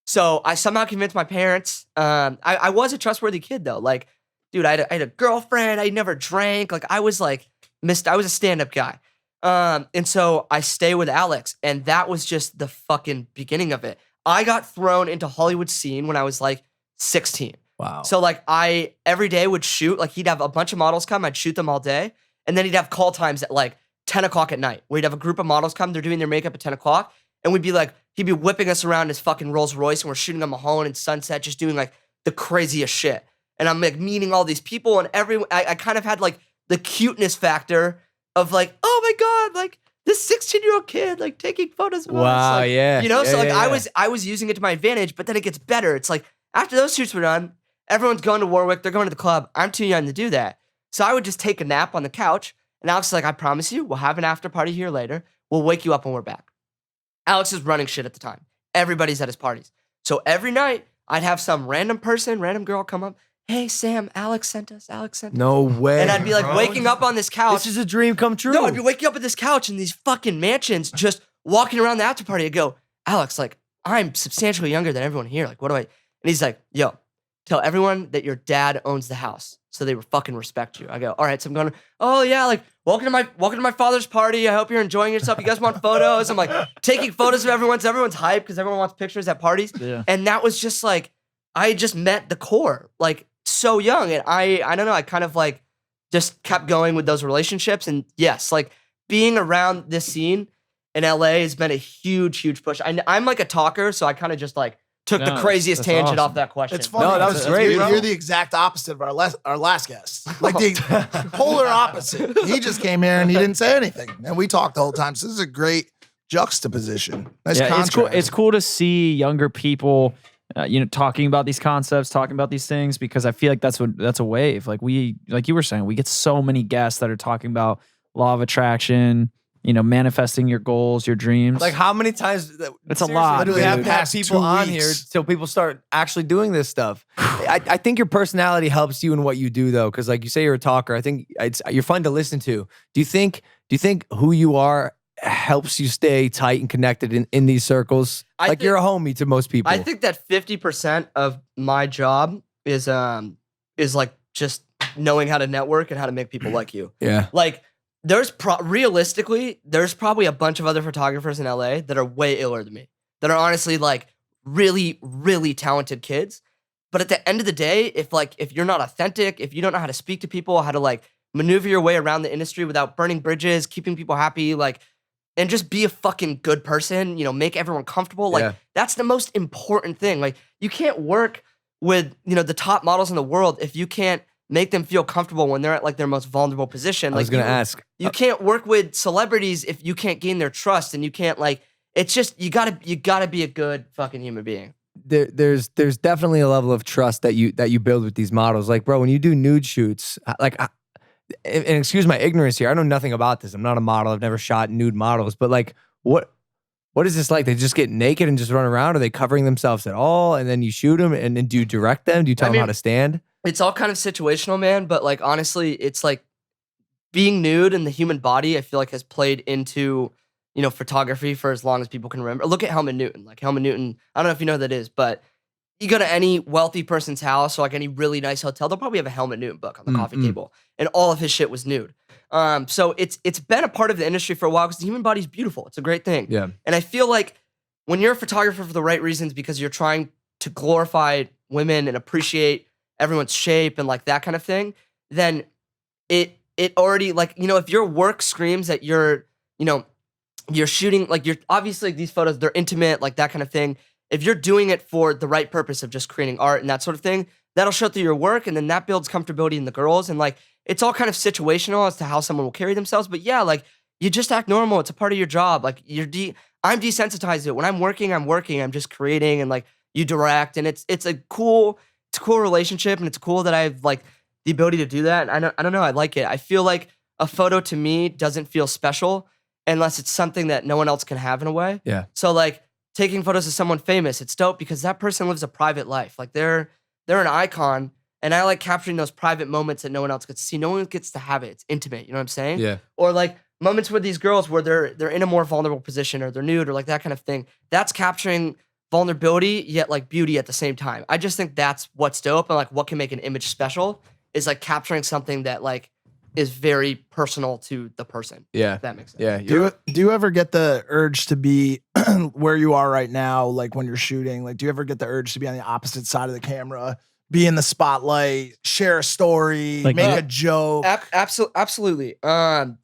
So I somehow convinced my parents. I was a trustworthy kid though. Like, dude, I had a girlfriend. I never drank. Like, I was a stand-up guy. And so I stay with Alex, and that was just the fucking beginning of it. I got thrown into Hollywood scene when I was like 16. Wow. So like I every day would shoot, like he'd have a bunch of models come, I'd shoot them all day. And then he'd have call times at like 10 o'clock at night where he'd have a group of models come, they're doing their makeup at 10 o'clock. And we'd be like, he'd be whipping us around his fucking Rolls Royce and we're shooting on Mulholland and Sunset, just doing like the craziest shit. And I'm like meeting all these people and I kind of had like the cuteness factor of like, oh my God, like this 16-year-old kid like taking photos of us. Wow, Like, yeah. You know, Yeah, so like yeah, yeah. I was using it to my advantage, but then it gets better. It's like after those shoots were done, everyone's going to Warwick, they're going to the club. I'm too young to do that. So I would just take a nap on the couch. And Alex is like, I promise you, we'll have an after party here later. We'll wake you up when we're back. Alex is running shit at the time. Everybody's at his parties. So every night, I'd have some random girl come up. Hey, Sam, Alex sent us. No way. And I'd be like waking up on this couch. This is a dream come true. No, I'd be waking up at this couch in these fucking mansions, just walking around the after party. I'd go, Alex, like, I'm substantially younger than everyone here. Like, what do I? And he's like, yo, tell everyone that your dad owns the house so they fucking respect you. I go, all right, so I'm going, oh yeah, like, welcome to my father's party. I hope you're enjoying yourself. You guys want photos? I'm like taking photos of everyone's hyped because everyone wants pictures at parties. Yeah. And that was just like, I just met the core, like so young. And I don't know, I kind of like just kept going with those relationships. And yes, like being around this scene in LA has been a huge, huge push. I'm like a talker, so I kind of just like took the craziest that's tangent awesome. off that question. It's funny. No, that was because great, You're, bro. you're the exact opposite of our last guest. Like the polar opposite. He just came here and he didn't say anything, and we talked the whole time. So this is a great juxtaposition. Nice Yeah, contrast. it's cool. It's cool to see younger people, talking about these concepts, talking about these things, because I feel like that's a wave. Like you were saying, we get so many guests that are talking about law of attraction, manifesting your goals, your dreams. Like how many times? It's a lot, Literally dude. have to have Past people 2 on weeks. here till people start actually doing this stuff. I think your personality helps you in what you do though, because like you say, you're a talker. I think you're fun to listen to. Do you think who you are helps you stay tight and connected in these circles? You're a homie to most people. I think that 50% of my job is like just knowing how to network and how to make people like you. Yeah. Like realistically, there's probably a bunch of other photographers in LA that are way iller than me, that are honestly like really, really talented kids. But at the end of the day, if you're not authentic, if you don't know how to speak to people, how to like maneuver your way around the industry without burning bridges, keeping people happy, like, and just be a fucking good person, make everyone comfortable. Like that's the most important thing. Like you can't work with, the top models in the world if you can't make them feel comfortable when they're at like their most vulnerable position. I was gonna ask. You can't work with celebrities if you can't gain their trust, and you can't like. It's just you gotta be a good fucking human being. There's definitely a level of trust that you build with these models. Like, bro, when you do nude shoots, and excuse my ignorance here, I know nothing about this. I'm not a model. I've never shot nude models, but like, what is this like? They just get naked and just run around? Are they covering themselves at all? And then you shoot them, and then do you direct them? Do you tell them how to stand? It's all kind of situational, man. But like, honestly, it's like being nude in the human body, I feel like has played into, photography for as long as people can remember. Look at Helmut Newton. Like Helmut Newton, I don't know if you know who that is, but you go to any wealthy person's house or like any really nice hotel, they'll probably have a Helmut Newton book on the coffee table, and all of his shit was nude. So it's been a part of the industry for a while because the human body's beautiful. It's a great thing. Yeah. And I feel like when you're a photographer for the right reasons, because you're trying to glorify women and appreciate everyone's shape and like that kind of thing, then it already, like, you know, if your work screams that you're, you know, you're shooting, like, you're obviously, like, these photos, they're intimate, like that kind of thing. If you're doing it for the right purpose of just creating art and that sort of thing, that'll show through your work, and then that builds comfortability in the girls. And like, it's all kind of situational as to how someone will carry themselves. But yeah, like, you just act normal. It's a part of your job. Like, I'm desensitized to it. When I'm working. I'm just creating, and like, you direct, and it's a cool relationship, and it's cool that I have like the ability to do that. And I don't know. I like it. I feel like a photo to me doesn't feel special unless it's something that no one else can have in a way. Yeah. So like, taking photos of someone famous, it's dope because that person lives a private life. Like, they're an icon, and I like capturing those private moments that no one else gets to see. No one gets to have it. It's intimate. You know what I'm saying? Yeah. Or like moments with these girls where they're in a more vulnerable position, or they're nude, or like that kind of thing. That's capturing vulnerability yet like beauty at the same time. I just think that's what's dope, and like what can make an image special is like capturing something that like is very personal to the person. Yeah. If that makes sense. Yeah. Do you ever get the urge to be where you are right now, like when you're shooting? Like, do you ever get the urge to be on the opposite side of the camera, be in the spotlight, share a story, Like, make a joke? Absolutely. I'm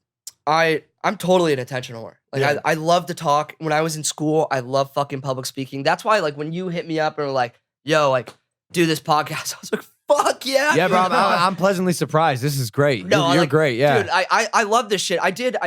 totally an attention whore. Like, Yeah. I love to talk. When I was in school, I love fucking public speaking. That's why, like, when you hit me up and were like, yo, like, do this podcast, I was like, fuck yeah. Yeah, bro. dude. I'm pleasantly surprised. This is great. You're like, great. Yeah. Dude, I love this shit.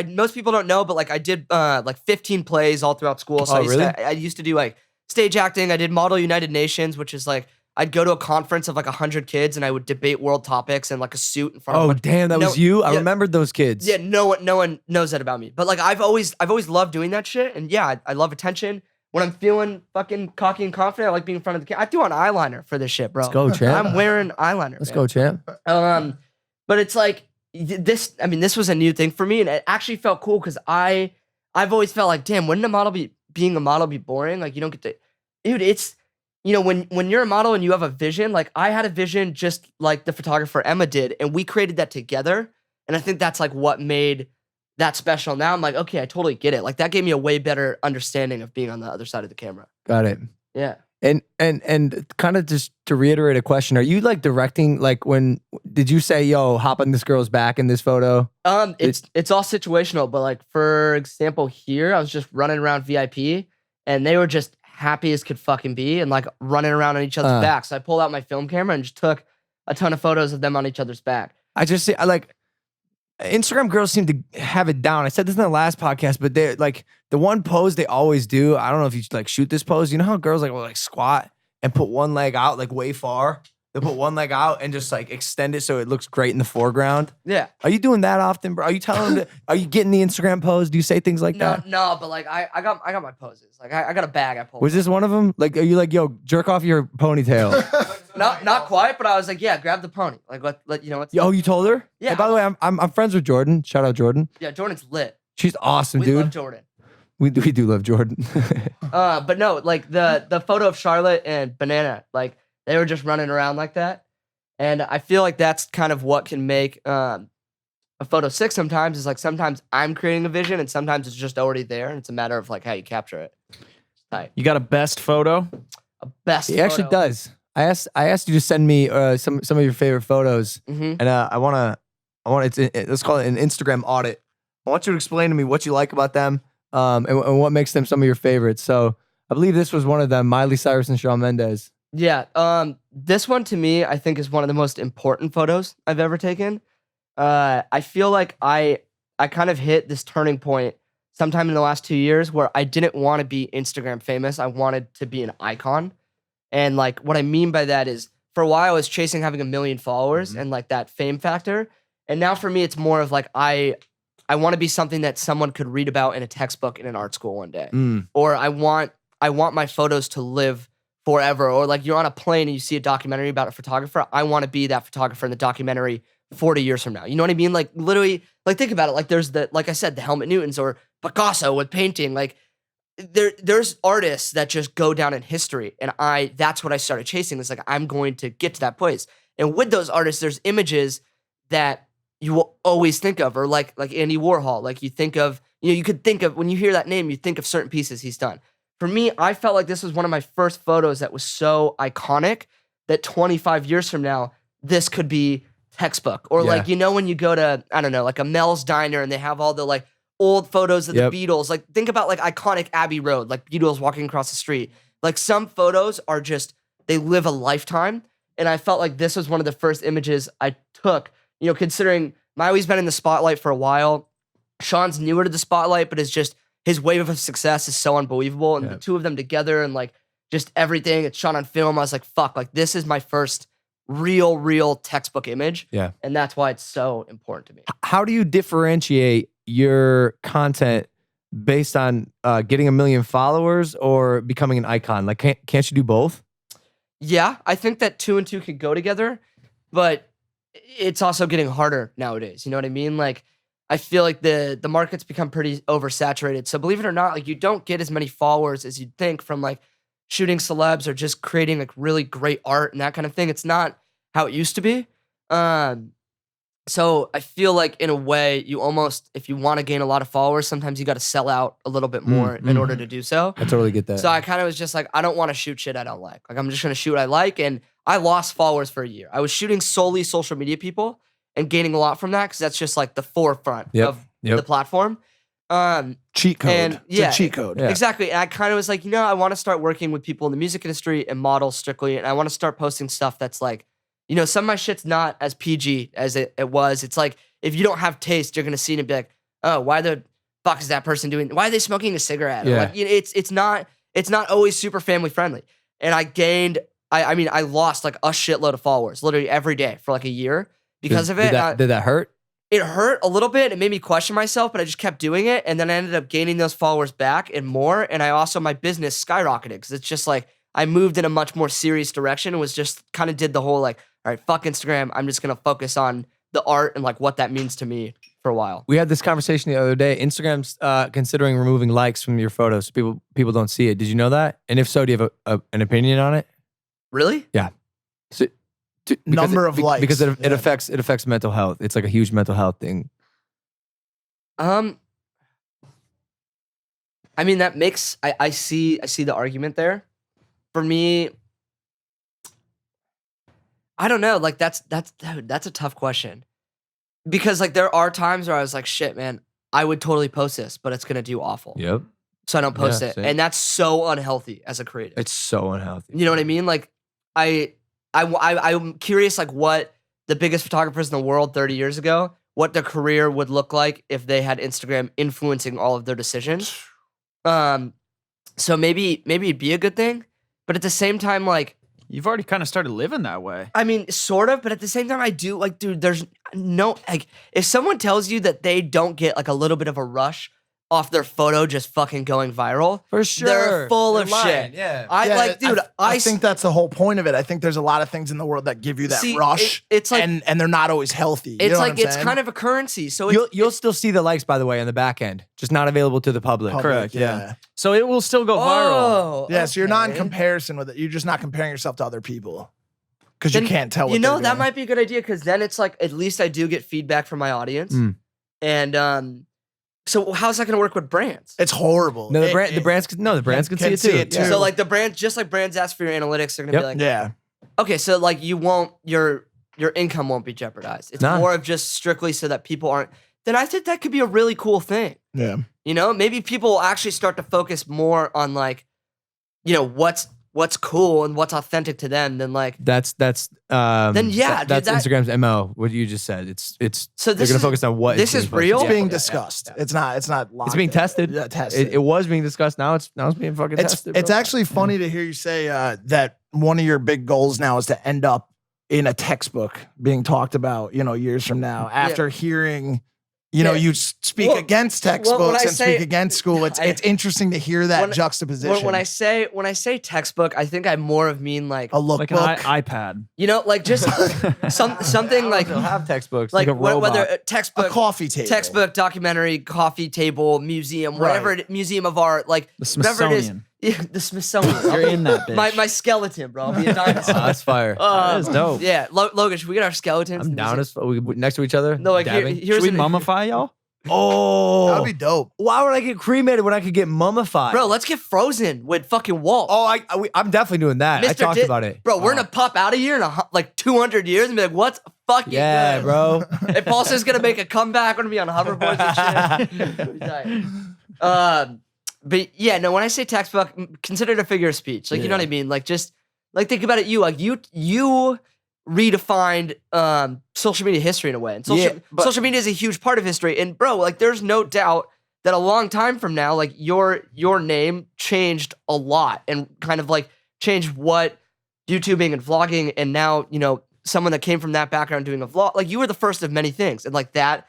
Most people don't know, but like, I did like 15 plays all throughout school. So Oh, really? I used to do like stage acting. I did Model United Nations, which is like, I'd go to a conference of like 100 kids, and I would debate world topics in like a suit in front of Oh, a bunch- damn. That No, was you? I yeah. remembered those kids. Yeah, no one knows that about me. But like, I've always loved doing that shit. And yeah, I love attention. When I'm feeling fucking cocky and confident, I like being in front of the camera. I threw on eyeliner for this shit, bro. Let's go, champ. I'm wearing eyeliner. Let's man. go, champ. But it's like this. I mean, this was a new thing for me, and it actually felt cool because I've always felt like, damn, wouldn't being a model be boring? Like, you don't get to, dude. It's, you know, when you're a model and you have a vision. Like, I had a vision just like the photographer Emma did, and we created that together. And I think that's like what made that special. Now I'm like, okay, I totally get it. Like, that gave me a way better understanding of being on the other side of the camera. Got it. Yeah. And kind of just to reiterate a question, are you like directing, like did you say, yo, hop on this girl's back in this photo? It's all situational, but like, for example, here I was just running around VIP, and they were just happy as could fucking be, and like running around on each other's backs. So I pulled out my film camera and just took a ton of photos of them on each other's back. I just see, I like, Instagram girls seem to have it down. I said this in the last podcast, but they're like, the one pose they always do, I don't know if you like shoot this pose. You know how girls like will like squat and put one leg out like way far? They'll put one leg out and just like extend it so it looks great in the foreground. Yeah. Are you doing that often, bro? Are you telling them are you getting the Instagram pose? Do you say things like that? No, but like, I got my poses. Like, I got a bag I pulled. Was this one of them? Like, are you like, yo, jerk off your ponytail? Not quite, but I was like, yeah, grab the pony. Like, let you know what's. Yo, you told her? Yeah. Hey, by the way, I'm friends with Jordan. Shout out Jordan. Yeah, Jordan's lit. She's awesome, We dude. love Jordan. We do love Jordan. But no, like the photo of Charlotte and Banana, like, they were just running around like that. And I feel like that's kind of what can make a photo sick sometimes, is like, sometimes I'm creating a vision and sometimes it's just already there, and it's a matter of like how you capture it. Tight. You got a best photo? A best He actually photo. does. I asked you to send me some of your favorite photos, Mhm. and I want let's call it an Instagram audit. I want you to explain to me what you like about them, and what makes them some of your favorites. So I believe this was one of them, Miley Cyrus and Shawn Mendes. Yeah. This one to me, I think, is one of the most important photos I've ever taken. I feel like I kind of hit this turning point sometime in the last 2 years where I didn't want to be Instagram famous. I wanted to be an icon. And like, what I mean by that is, for a while I was chasing having 1 million followers and like that fame factor. And now for me, it's more of like, I want to be something that someone could read about in a textbook in an art school one day. Or I want my photos to live forever. Or like, you're on a plane and you see a documentary about a photographer. I want to be that photographer in the documentary 40 years from now. You know what I mean? Like, literally, like, think about it. Like, there's like I said, the Helmut Newtons or Picasso with painting. Like, there's artists that just go down in history, and that's what I started chasing. It's like I'm going to get to that place, and with those artists, there's images that you will always think of, or like Andy Warhol. Like you think of, you could think of when you hear that name, you think of certain pieces he's done. For me, I felt like this was one of my first photos that was so iconic that 25 years from now, this could be textbook. Or like, when you go to, I don't know, like a Mel's Diner and they have all the like old photos of the Beatles. Like think about like iconic Abbey Road, like Beatles walking across the street. Like some photos are just, they live a lifetime. And I felt like this was one of the first images I took, considering Miley's been in the spotlight for a while. Shawn's newer to the spotlight, but it's just, his wave of success is so unbelievable. And the two of them together and like just everything, it's shot on film. I was like, fuck, like this is my first real textbook image. Yeah. And that's why it's so important to me. How do you differentiate your content based on getting 1 million followers or becoming an icon? Like, can't you do both? Yeah, I think that 2 and 2 could go together, but it's also getting harder nowadays. You know what I mean? Like, I feel like the market's become pretty oversaturated. So believe it or not, like you don't get as many followers as you'd think from like shooting celebs or just creating like really great art and that kind of thing. It's not how it used to be. So I feel like in a way, you almost, if you want to gain a lot of followers, sometimes you got to sell out a little bit more in order to do so. I totally get that. So I kind of was just like, I don't want to shoot shit I don't like. Like I'm just going to shoot what I like. And I lost followers for a year. I was shooting solely social media people and gaining a lot from that because that's just like the forefront of the platform. Cheat code. And It's a cheat code. Yeah. Exactly. And I kind of was like, I want to start working with people in the music industry and models strictly. And I want to start posting stuff that's like, some of my shit's not as PG as it was. It's like, if you don't have taste, you're going to see it and be like, oh, why the fuck is that person doing? Why are they smoking a cigarette? Yeah. Or like, it's not always super family friendly. And I gained, I lost like a shitload of followers literally every day for like a year because of it. Did that hurt? It hurt a little bit. It made me question myself, but I just kept doing it. And then I ended up gaining those followers back and more. And I also, my business skyrocketed because it's just like, I moved in a much more serious direction and was just kind of did the whole like, all right, fuck Instagram. I'm just going to focus on the art and like what that means to me for a while. We had this conversation the other day. Instagram's considering removing likes from your photos so people don't see it. Did you know that? And if so, do you have an opinion on it? Really? Yeah. So, Number of likes. Because it affects mental health. It's like a huge mental health thing. I mean, that makes, I see the argument there. For me, I don't know. Like that's a tough question because like there are times where I was like, shit, man, I would totally post this, but it's gonna do awful. Yep. So I don't post Yeah, it, same. and that's so unhealthy as a creative. It's so unhealthy. You know what I mean? Like I'm curious, like what the biggest photographers in the world 30 years ago, what their career would look like if they had Instagram influencing all of their decisions. So maybe it'd be a good thing, but at the same time, like. You've already kind of started living that way. I mean, sort of, but at the same time, I do like, dude, there's no, like, if someone tells you that they don't get like a little bit of a rush off their photo just fucking going viral, For sure. they're full They're of lying, shit. yeah. I think that's the whole point of it. I think there's a lot of things in the world that give you that See, rush. it's like, and they're not always healthy. You it's know like, what I'm it's saying? kind of a currency. So You'll still see the likes, by the way, on the back end, just not available to the public. Public, Correct, yeah. So it will still go viral. oh, Yeah, so you're not in okay. comparison with it. You're just not comparing yourself to other people because you Then, can't tell what You know, they're that doing. might be a good idea because then it's like, at least I do get feedback from my audience. Mm. And so how's that going to work with brands? It's horrible. No, the brands can see it too. too. So like the brand, just like brands ask for your analytics, they're going to be like, Yeah. okay, so like you won't, your income won't be jeopardized. It's Nah. more of just strictly so that people aren't. Then I think that could be a really cool thing. Yeah. Maybe people will actually start to focus more on like, what's cool and what's authentic to them than like. That's Then yeah, dude, that's that- Instagram's MO. What you just said. It's So they're this gonna is- focus on what this is is being real? posted. It's being Yeah, discussed. yeah. It's not It's locked being in. tested. Yeah, tested. It was being discussed. Now it's being fucking tested. It's bro. actually funny to hear you say that one of your big goals now is to end up in a textbook being talked about, years from now after hearing you know, Yeah. you speak Well, against when textbooks I and say- speak against school. It's I- interesting to hear that when- juxtaposition. When I say textbook, I think I more of mean like a Like an lookbook. iPad. you know, like just something like They'll have textbooks. like a robot. whether a textbook, coffee table. textbook, documentary, coffee table, museum, whatever, Right. museum of art, like The whatever it is. Smithsonian. Yeah, the Smithsonian. You're in that bitch. my skeleton, bro. I'll be a dinosaur. That's fire. That is dope. Yeah, Logan, should we get our skeletons? I'm down as we next to each other. No, like dabbing. here's Should we an- mummify y'all? Oh, That'd be dope. why would I get cremated when I could get mummified? Bro, let's get frozen with fucking Walt. Oh, I'm definitely doing that. I talked about it. Bro, we're gonna pop out of here in like 200 years and be like, what's fucking Yeah, good? bro. Impaulsive's gonna make a comeback. We're gonna be on hoverboards and shit. But yeah, no, when I say textbook, consider it a figure of speech. Like, you know what I mean? Like, just like think about it. You redefined social media history in a way. And social media is a huge part of history. And bro, like there's no doubt that a long time from now, like your name changed a lot and kind of like changed what YouTubing and vlogging, and now, you know, someone that came from that background doing a vlog, like you were the first of many things. And like that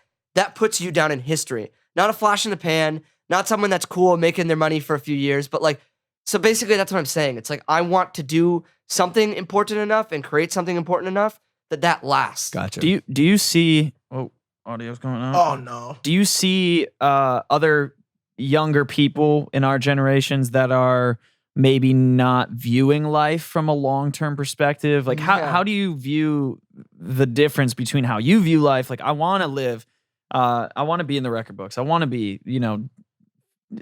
puts you down in history. Not a flash in the pan, not someone that's cool making their money for a few years, but like, so basically that's what I'm saying. It's like, I want to do something important enough and create something important enough that lasts. Gotcha. Do you see? Oh, audio's going on. Oh no. Do you see other younger people in our generations that are maybe not viewing life from a long-term perspective? Like Yeah. how do you view the difference between how you view life? Like, I want to live, I want to be in the record books. I want to be, you know,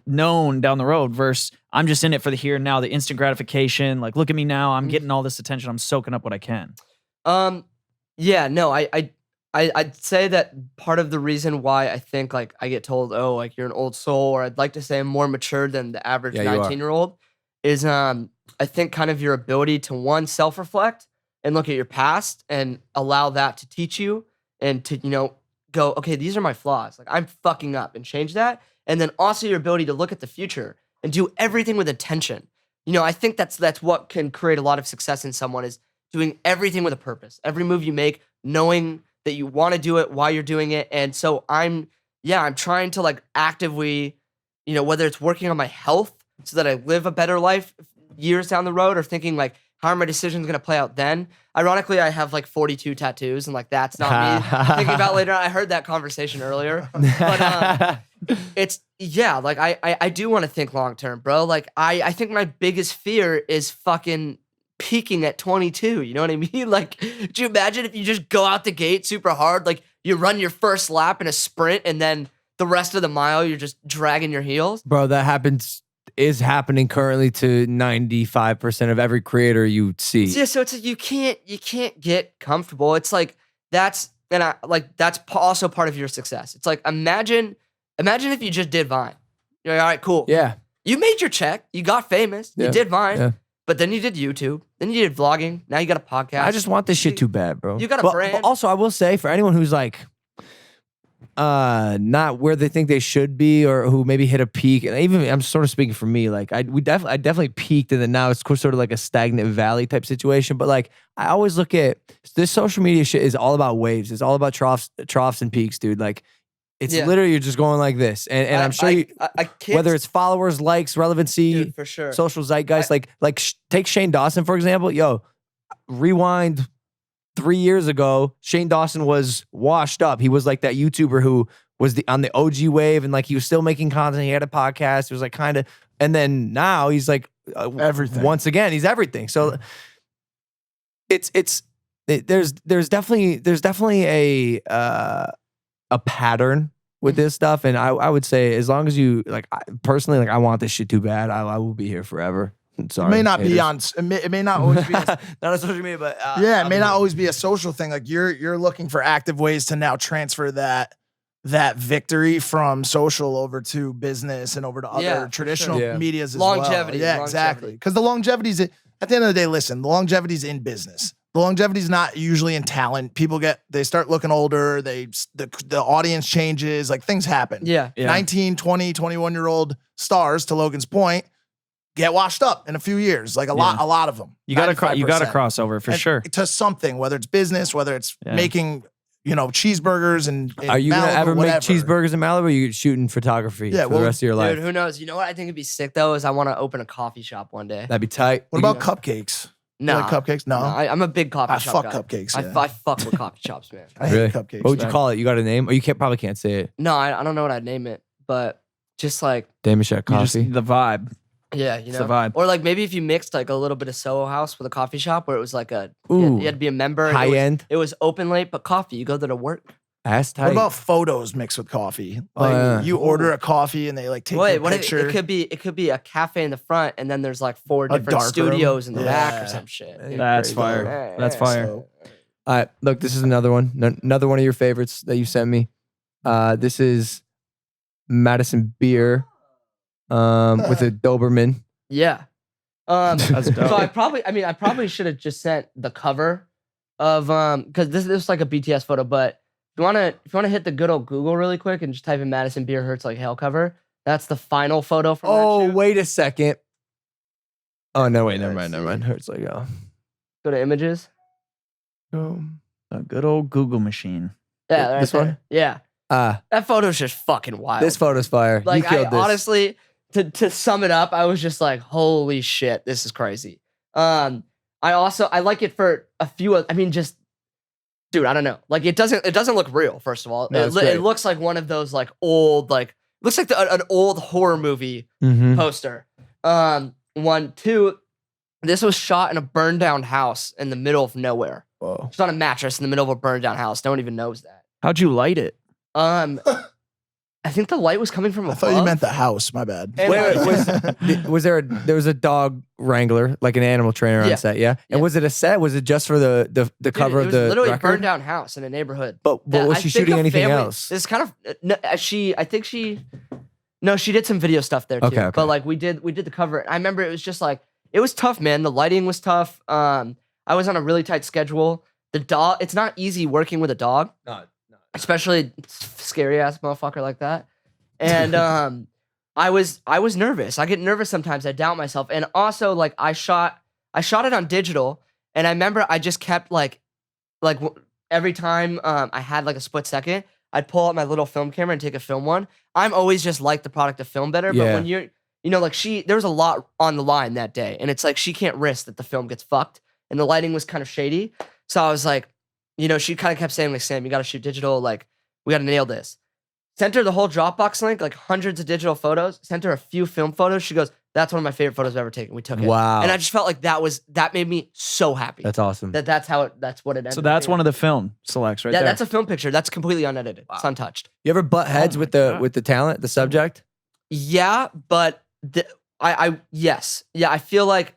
known down the road versus I'm just in it for the here and now, the instant gratification. Like, look at me now. I'm getting all this attention. I'm soaking up what I can. Yeah, no, I'd say that part of the reason why I think like I get told, oh, like you're an old soul, or I'd like to say I'm more mature than the average Yeah, you are. 19-year-old, is I think kind of your ability to one, self-reflect and look at your past and allow that to teach you and to, you know, go, okay, these are my flaws. Like I'm fucking up, and change that. And then also your ability to look at the future and do everything with intention. You know, I think that's what can create a lot of success in someone, is doing everything with a purpose. Every move you make, knowing that you want to do it, why you're doing it. And so I'm trying to like actively, you know, whether it's working on my health so that I live a better life years down the road, or thinking like, how are my decisions going to play out then? Ironically, I have like 42 tattoos, and like that's not me thinking about later on. I heard that conversation earlier. But it's, yeah, like I do want to think long term, bro. Like I think my biggest fear is fucking peaking at 22. You know what I mean? Like, could you imagine if you just go out the gate super hard, like you run your first lap in a sprint, and then the rest of the mile you're just dragging your heels? Bro, that is happening currently to 95% of every creator you see. Yeah, so it's like you can't get comfortable. It's like that's also part of your success. It's like imagine if you just did Vine. You're like, all right, cool. Yeah. You made your check. You got famous. Yeah, You did Vine. yeah. But then you did YouTube. Then you did vlogging. Now you got a podcast. I just want this shit too bad, bro. You got a But brand. also, I will say, for anyone who's like not where they think they should be, or who maybe hit a peak, and even I'm sort of speaking for me, like I definitely peaked, and then now it's sort of like a stagnant valley type situation. But like I always look at this social media shit is all about waves. It's all about troughs and peaks, dude. Like it's Yeah. literally you're just going like this, and I'm sure I can't, whether it's followers, likes, relevancy, dude, for sure. social zeitgeist, take Shane Dawson for example. Yo, rewind 3 years ago, Shane Dawson was washed up. He was like that YouTuber who was on the OG wave, and like he was still making content. He had a podcast. It was like kind of, and then now he's like Everything. Once again, he's everything. So there's definitely a pattern with this stuff, and I would say as long as you personally, I want this shit too bad, I will be here forever. Sorry, It may not be haters. on. It may not always be. not on social media, but Yeah, it I'll may be not here. always be a social thing. Like you're looking for active ways to now transfer that victory from social over to business and over to other Yeah, for traditional sure. Yeah. medias as Longevity, well. Yeah, longevity. exactly. Because the longevity's at the end of the day. Listen, the longevity's in business. The longevity's not usually in talent. People they start looking older. The audience changes. Like things happen. Yeah. 19, 20, 21-year-old stars, to Logan's point, get washed up in a few years. Like a lot of them. You got to 95%. crossover for And sure. to something, whether it's business, whether it's Yeah. making cheeseburgers and Are you gonna Malibu, ever whatever. make cheeseburgers in Malibu? Or are you shooting photography Yeah, for well, the rest of your life? Dude, who knows? You know what I think would be sick though is I want to open a coffee shop one day. That'd be tight. What about cupcakes? No, You like cupcakes? No. I'm a big coffee I shop fuck guy. cupcakes. I, Yeah. I fuck with coffee shops, man. I hate Really? cupcakes. What would you man. call it? You got a name? Or you probably can't say it. No, I don't know what I'd name it, but just like Dameshek You just- coffee. the vibe. yeah, you It's know, the vibe. or like maybe if you mixed like a little bit of Soho House with a coffee shop where it was like Ooh. you had to be a member. and High it was, end. It was open late, but coffee. You go there to work. Ass tight. What about photos mixed with coffee? Oh, Like yeah. you order a coffee and they like take Wait, your what? picture. It could be a cafe in the front, and then there's like 4 A different dark studios room? in the back Yeah. or some shit. That'd be That's crazy. fire. That's fire. So, All right, look, this is another one. Another one of your favorites that you sent me. This is Madison Beer with a Doberman. Yeah. That's dope. So I probably should have just sent the cover of because this is like a BTS photo, but if you wanna hit the good old Google really quick and just type in Madison Beer Hurts Like Hell cover, that's the final photo from that Oh, shoot. wait a second. Oh, no, wait, never mind. Hurts like hell. Go to images. A good old Google machine. Yeah, right This there. one? Yeah. Ah, That photo's just fucking wild. this photo's fire. like you killed this. honestly, to sum it up, I was just like, holy shit, this is crazy. I like it for a few just dude, I don't know. Like it doesn't look real, first of all. No, it's great. It looks like one of those like old looks like an old horror movie Mhm. poster. 1, 2, this was shot in a burned down house in the middle of nowhere. Whoa. It's on a mattress in the middle of a burned down house. No one even knows that. How'd you light it? I think the light was coming from I above. thought you meant the house. My bad. And Wait, was there was a dog wrangler, like an animal trainer on Yeah. set, yeah? And Yeah. was it a set? Was it just for the Dude, cover it of was the literally record? a burned down house in a neighborhood. But that was I she think shooting a anything family- else? It's kind of no, no, she did some video stuff there too. Okay. But like we did the cover. I remember it was just like it was tough, man. The lighting was tough. I was on a really tight schedule. The dog, it's not easy working with a dog, No. especially scary ass motherfucker like that. And I was nervous. I get nervous sometimes. I doubt myself. And also like I shot it on digital, and I remember I just kept every time I had like a split second, I'd pull out my little film camera and take a film one. I'm always just like the product of film better. Yeah. But when you're, like there was a lot on the line that day, and it's like she can't risk that the film gets fucked, and the lighting was kind of shady. So I was like, she kind of kept saying like, Sam, you got to shoot digital. Like we got to nail this. Sent her the whole Dropbox link, like hundreds of digital photos. Sent her a few film photos. She goes, "That's one of my favorite photos I've ever taken." We took it. Wow. And I just felt like that made me so happy. That's awesome. That's what it ended. So that's up being. one of the film selects right Yeah, there. that's a film picture. That's completely unedited. It's untouched. You ever butt heads my with the God. with the talent, the subject? Yeah, but yes. Yeah, I feel like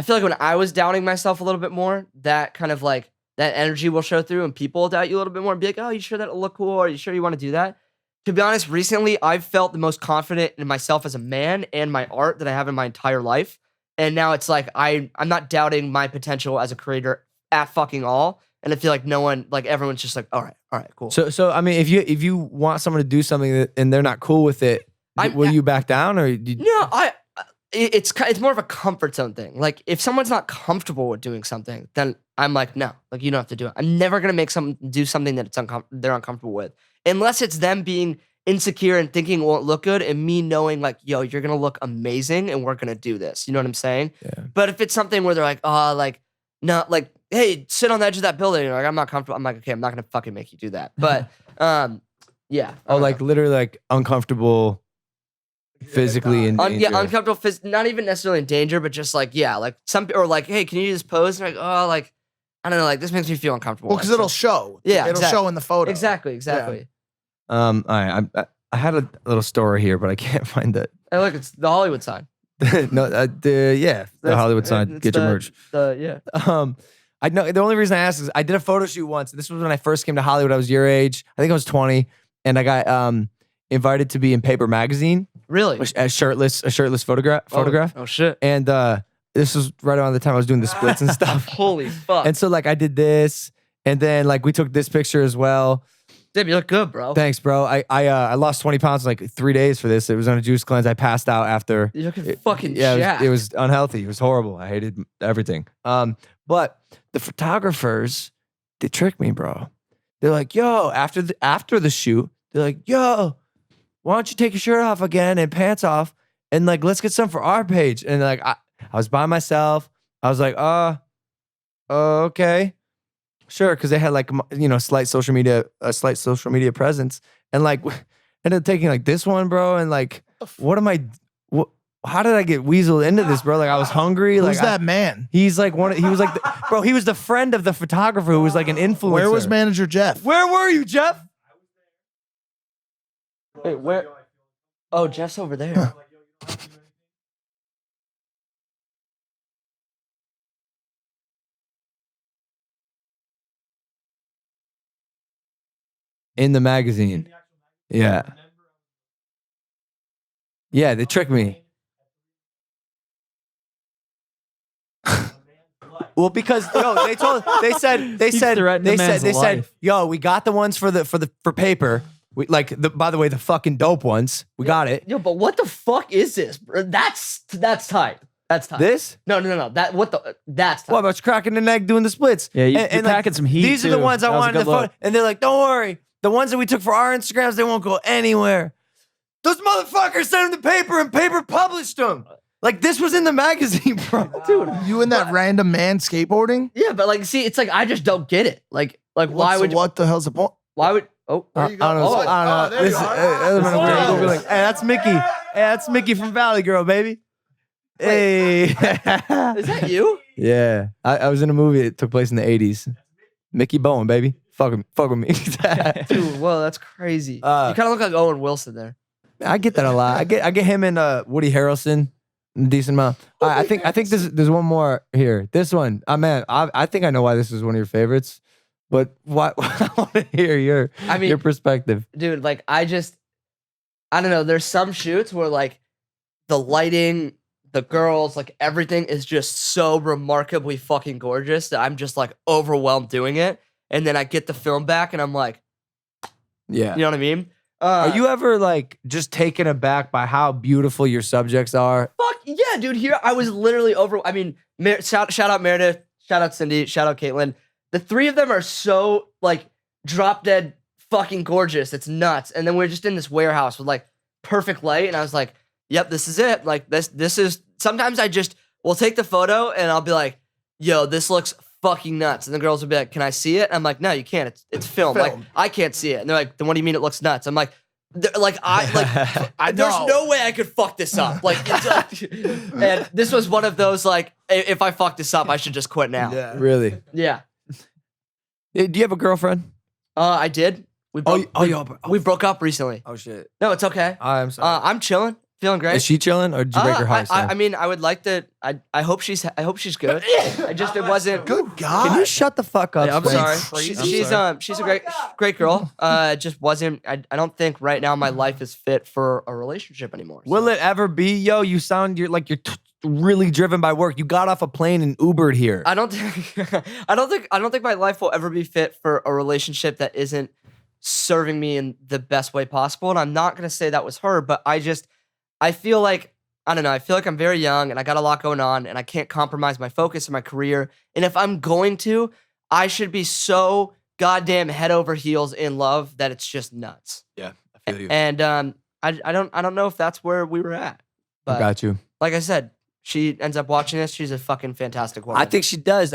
when I was doubting myself a little bit more, that kind of like that energy will show through, and people will doubt you a little bit more and be like, "Oh, you sure that'll look cool? Are you sure you want to do that?" To be honest, recently I've felt the most confident in myself as a man and my art that I have in my entire life. And now it's like I'm not doubting my potential as a creator at fucking all. And I feel like everyone's just like, all right, cool. So I mean, if you want someone to do something and they're not cool with it, will you back down or? No, it's more of a comfort zone thing. Like if someone's not comfortable with doing something, then I'm like, no, like you don't have to do it. I'm never gonna make someone do something that they're uncomfortable with, unless it's them being insecure and thinking it won't look good, and me knowing like, yo, you're gonna look amazing, and we're gonna do this. You know what I'm saying? Yeah. But if it's something where they're like, oh, like no, like hey, sit on the edge of that building, like I'm not comfortable. I'm like, okay, I'm not gonna fucking make you do that. But yeah. Oh, like literally like uncomfortable physically and Uncomfortable, not even necessarily in danger, but just like, yeah, like or like, hey, can you do this pose? And like, oh, like, I don't know, like this makes me feel uncomfortable. Well, because it'll show. Yeah, it'll show in the photo. Exactly. All right, I had a little story here, but I can't find it. Hey, look, it's the Hollywood sign. No, the Hollywood sign. Get your merch. Yeah. I know the only reason I asked is I did a photo shoot once. This was when I first came to Hollywood. I was your age. I think I was 20, and I got invited to be in Paper Magazine. Really? A shirtless photograph. Oh shit. And this was right around the time I was doing the splits and stuff. Holy fuck. And so like I did this, and then like we took this picture as well. Damn, you look good, bro. Thanks, bro. I lost 20 pounds in like 3 days for this. It was on a juice cleanse. I passed out after. You're looking fucking Yeah, jacked. it was unhealthy. It was horrible. I hated everything. But the photographers, they tricked me, bro. they're like, yo, after the shoot, they're like, yo, why don't you take your shirt off again and pants off and like let's get some for our page. And like I was by myself. I was like, okay, sure, because they had like slight social media presence, and like ended up taking like this one, bro, and like how did I get weaseled into this, bro? Like I was hungry. Who's like that man? He's like he was like he was the friend of the photographer who was like an influencer. Where was manager Jeff? Where were you, Jeff? Wait, where? Oh, Jeff's over there. In the magazine. Yeah. Yeah, they tricked me. Well, because they said, yo, we got the ones for paper. We by the way, the fucking dope ones. We got it. Yo, but what the fuck is this, bro? That's tight. That's tight. This? No. That's tight. What about you cracking the neck doing the splits? Yeah, you're packing some heat. These are the too. ones I That was a wanted to good look. photo. And they're like, don't worry. The ones that we took for our Instagrams, they won't go anywhere. Those motherfuckers sent them to paper and paper published them. Like this was in the magazine, bro. Dude. You and that random man skateboarding? Yeah, but like, see, it's like I just don't get it. Like why would you? What the hell's the point? Why would? Oh, I don't know. I don't know. there you This- are. they'll be like, hey, that's Mickey. Hey, that's Mickey from Valley Girl, baby. Hey. is that you? Yeah. I was in a movie that took place in the 80s. Mickey Bowen, baby. Fuck with me. Dude, whoa, that's crazy. You Uh, kind of look like Owen Wilson there. I get that a lot. I get him and Woody Harrelson a decent amount. All right, I think there's one more here. This one, man, I think I know why this is one of your favorites, but why? I want to hear your perspective. Dude, like I don't know. There's some shoots where like the lighting, the girls, like everything is just so remarkably fucking gorgeous that I'm just like overwhelmed doing it. And then I get the film back and I'm like, Yeah. you know what I mean? Are you ever like just taken aback by how beautiful your subjects are? Fuck yeah, dude. Here I was literally over. I mean, shout out Meredith, shout out Cindy, shout out Caitlin. The three of them are so like drop dead fucking gorgeous. It's nuts. And then we're just in this warehouse with like perfect light, and I was like, "Yep, this is it." Like this is. Sometimes I just will take the photo and I'll be like, "Yo, this looks fucking nuts." And the girls will be like, "Can I see it?" I'm like, "No, you can't. It's film. Like I can't see it." And they're like, "Then what do you mean it looks nuts?" I'm like. There's no way I could fuck this up. Like, and this was one of those like, if I fuck this up, I should just quit now. Yeah. Really? Yeah. Do you have a girlfriend? I did. We broke up recently. Oh shit. No, it's okay. I'm sorry. I'm chilling, feeling great. Is she chilling, or did you break her heart? I mean, I would like to. I hope she's good. It wasn't Good God. Can you shut the fuck up? Yeah, I'm Spence? sorry. She's a great girl. It just wasn't. I don't think right now my life is fit for a relationship anymore. Will it ever be? Yo, you sound you're really driven by work. You got off a plane and Ubered here. I don't think my life will ever be fit for a relationship that isn't serving me in the best way possible. And I'm not gonna say that was her, but I feel like I don't know. I feel like I'm very young and I got a lot going on and I can't compromise my focus in my career. And if I'm going to, I should be so goddamn head over heels in love that it's just nuts. Yeah, I feel you. And I don't know if that's where we were at. I But got you. like I said, she ends up watching this. She's a fucking fantastic woman. I think she does.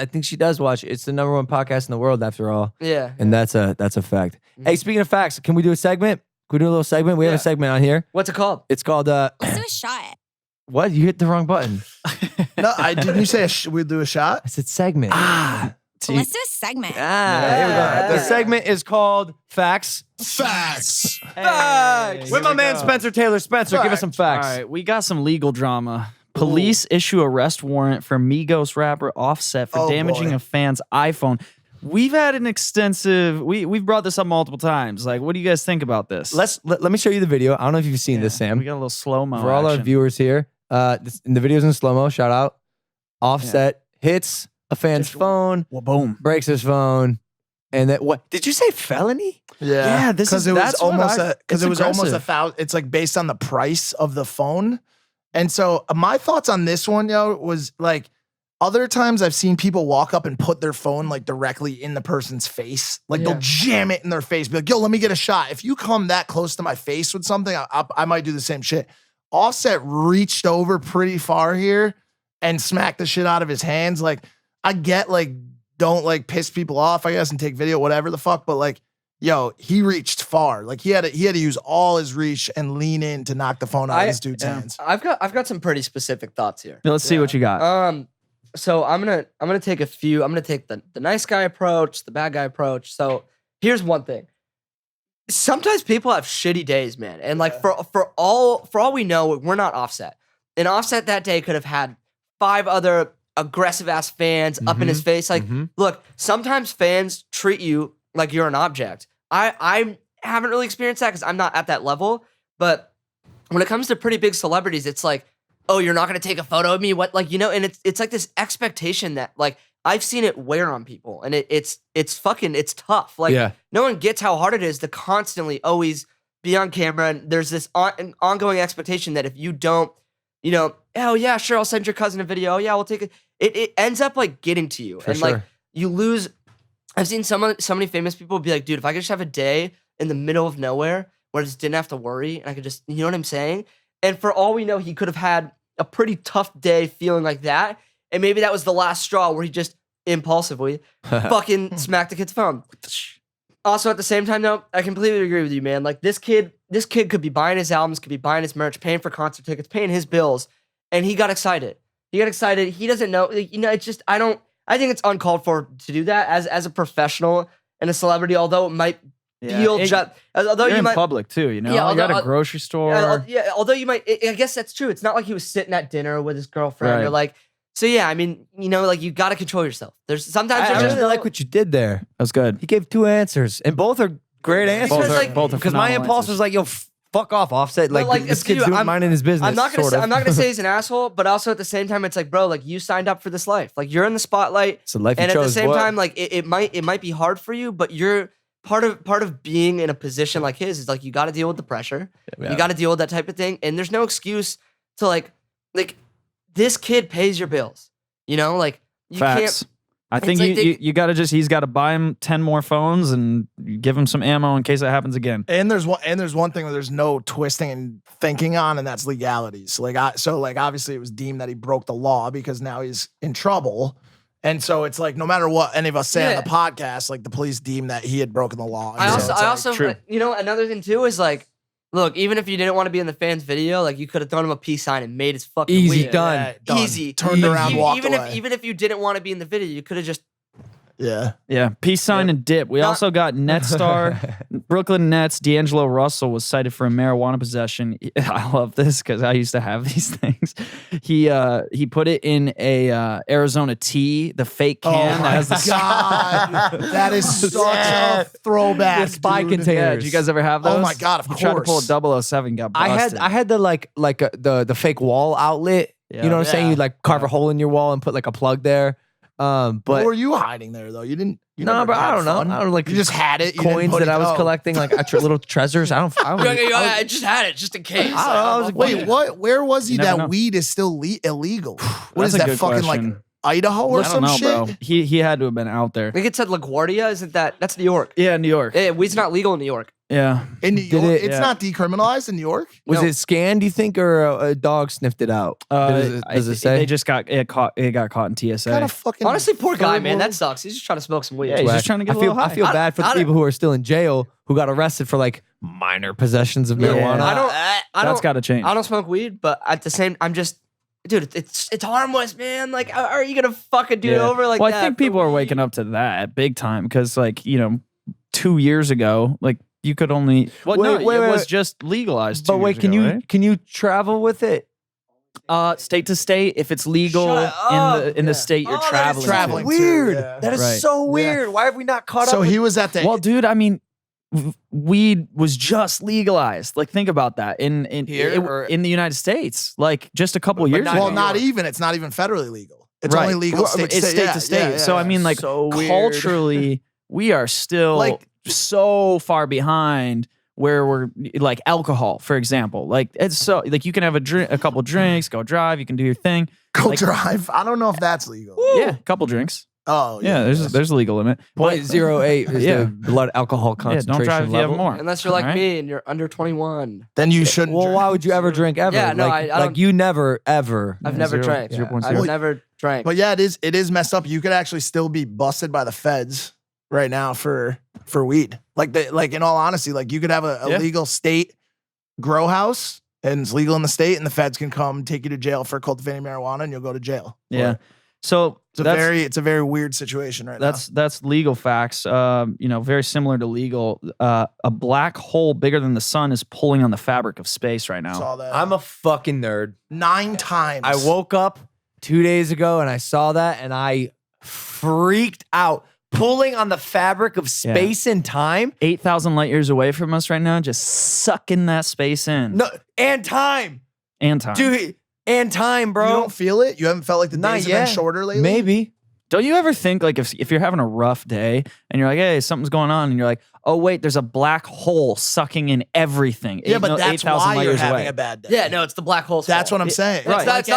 Watch it. It's the #1 podcast in the world, after all. Yeah. And that's a fact. Mhm. Hey, speaking of facts, can we do a segment? Can we do a little segment? We have Yeah. a segment on here. What's it called? It's called Let's do a shot. what? You hit the wrong button. No, didn't you say we'd do a shot? I said segment. Let's do a segment. Here we go. The segment is called Facts. Facts. Facts. With my man Spencer Taylor. Spencer, give us some All facts. right, we got some legal drama. Police issue arrest warrant for Migos rapper Offset for Oh, damaging boy. a fan's iPhone. We've had an extensive. We've brought this up multiple times. Like, what do you guys think about this? Let me show you the video. I don't know if you've seen this, Sam. We got a little slow mo For all our viewers here, the video's in slow-mo. Shout out. Offset hits a fan's phone, Well, boom. breaks his phone, and then what? Did you say felony? Yeah, this because is- it was that's what almost I- because it's it was almost aggressive. $1,000. It's like based on the price of the phone, and so my thoughts on this one, yo, was like Other times I've seen people walk up and put their phone like directly in the person's face. Like they'll jam it in their face. Be like, yo, let me get a shot. If you come that close to my face with something, I might do the same shit. Offset reached over pretty far here and smacked the shit out of his hands. Like, I get like, don't like piss people off, I guess, and take video, whatever the fuck. But like, yo, he reached far. Like he had to use all his reach and lean in to knock the phone out of this dude's hands. I've got some pretty specific thoughts here. Let's see what you got. So I'm gonna take a few. I'm gonna take the nice guy approach, the bad guy approach. So here's one thing. Sometimes people have shitty days, man. And like for all we know, we're not Offset. And Offset that day could have had 5 other aggressive ass fans up in his face. Like, look, sometimes fans treat you like you're an object. I haven't really experienced that because I'm not at that level. But when it comes to pretty big celebrities, it's like, oh, you're not gonna take a photo of me? What, like, you know? And it's like this expectation that like I've seen it wear on people, and it's tough. Like, no one gets how hard it is to constantly always be on camera, and there's this an ongoing expectation that if you don't, you know, oh yeah, sure, I'll send your cousin a video. Oh yeah, we'll take it. It ends up like getting to you, like you lose. I've seen so many famous people be like, dude, if I could just have a day in the middle of nowhere where I just didn't have to worry, and I could just, you know what I'm saying? And for all we know, he could have had a pretty tough day feeling like that. And maybe that was the last straw where he just impulsively fucking smacked the kid's phone. Also, at the same time, though, I completely agree with you, man. Like, this kid could be buying his albums, could be buying his merch, paying for concert tickets, paying his bills, and he got excited. He doesn't know. You know, it's just, I think it's uncalled for to do that as a professional and a celebrity, although it might feel although you're you in might public too, you know. Yeah, you got a grocery store. Although you might, I guess that's true. It's not like he was sitting at dinner with his girlfriend or like. So yeah, I mean, you know, like you got to control yourself. There's sometimes I really like what you did there. That was good. He gave 2 answers, and both are great answers. Both are because my phenomenal impulse answers. was like, yo, fuck off, Offset. Like this kid's minding his business. I'm not gonna say he's an asshole, but also at the same time, it's like, bro, like you signed up for this life. Like you're in the spotlight. It's a life you and chose. At the same what? time, like it might be hard for you, but you're part of being in a position like his is like you got to deal with the pressure. Yeah. You got to deal with that type of thing, and there's no excuse to like this kid pays your bills. You know, like you Facts. can't. I think you got to he's got to buy him 10 more phones and give him some ammo in case that happens again. And there's one thing where there's no twisting and thinking on, and that's legalities. So obviously it was deemed that he broke the law because now he's in trouble. And so it's like, no matter what any of us say on the podcast, like the police deemed that he had broken the law. I also, you know, another thing too is like, look, even if you didn't want to be in the fans' video, like you could have thrown him a peace sign and made his fucking easy week. done. Easy. Turned around, walked away. Even if you didn't want to be in the video, you could have just. Yeah. Peace sign and dip. We also got Netstar, Brooklyn Nets. D'Angelo Russell was cited for a marijuana possession. I love this because I used to have these things. He put it in a Arizona tea, the fake can that has the God, that is such a throwback. The spy dude. container. Yeah, did you guys ever have those? Oh my God, of You tried to pull course. a 007, got I busted. had the the fake wall outlet. Yeah. You know what I'm saying? You like carve a hole in your wall and put like a plug there. What But were you hiding there though? You didn't. no, but I don't know. I don't like You just had it. You didn't coins put that it- I was oh. collecting, like little treasures. I I just had it just in case. I was Wait, what? Where was he You never that know. weed is still illegal? What That's is a that good fucking question. like Idaho or I don't some know, shit? bro. He had to have been out there. I think it said LaGuardia. Isn't that's New York? Yeah, New York. Weed's not legal in New York. Yeah. In New Did York, it- it's yeah. not decriminalized in New York. Was No. it scanned, do you think, or a dog sniffed it out? Does it say? They just got caught in TSA. Kind of fucking. Honestly, poor guy, third man. world- that sucks. He's just trying to smoke some weed. Yeah, he's just trying to get a little high. I feel bad for the people who are still in jail who got arrested for like minor possessions of Yeah. marijuana. I That's don't. got to change. I don't smoke weed, but at the same, I'm just, dude. It's harmless, man. Like, are you gonna fucking do it over like well, that? I think people are waking up to that big time because, like, you know, 2 years ago, like you could only. Well, Wait, no, wait, it wait. was just legalized. 2 But wait, years can ago, you right? can you travel with it? State to state, if it's legal Shut up. in the state you're Oh, that traveling. is to. traveling. Weird. Yeah. That is Right. so weird. Why have we not caught So up? he was at the. Well, dude, I mean, weed was just legalized. Like, think about that in Here, or- in the United States, like just a couple But years not ago. well, New not York. even. It's not even federally legal. It's Right. only legal Well, state to it's state. state Yeah, to state. yeah, yeah, So I yeah. mean, like So weird. culturally, we are still Like- so far behind where we're like alcohol, for example. Like it's so like you can have a couple drinks, go drive, you can do your thing. Go Like- drive. I don't know if that's legal. Yeah, a couple drinks. Oh, Yeah, there's a legal limit. But- 0.08 is Yeah. the blood alcohol Yeah, concentration don't drive if you have level. more. Unless you're like All right? me and you're under 21. Then you shouldn't. Well, drink. why would you ever drink ever? Yeah, no, like, I don't- you never ever. I've Yeah, never zero- drank. 0.0. I've never drank. But yeah, it is messed up. You could actually still be busted by the feds right now for weed. Like in all honesty, like you could have a Yeah. legal state grow house and it's legal in the state, and the feds can come take you to jail for cultivating marijuana, and you'll go to jail. Yeah. So It's a very weird situation right now. that's legal facts. Very similar to legal. A black hole bigger than the sun is pulling on the fabric of space right now. Saw that. I'm a fucking nerd. 9 times. I woke up 2 days ago and I saw that and I freaked out. Pulling on the fabric of space and time. 8,000 light years away from us right now, just sucking that space in. No, and time. And time. Dude, and time, bro. You don't feel it? You haven't felt like the Not days have yet. been shorter lately? Maybe. Don't you ever think like if you're having a rough day and you're like, hey, something's going on, and you're like, oh wait, there's a black hole sucking in everything. Yeah, but that's 8,000 why light you're years having away. a bad day. yeah, no, it's the black hole. That's what I'm saying. It's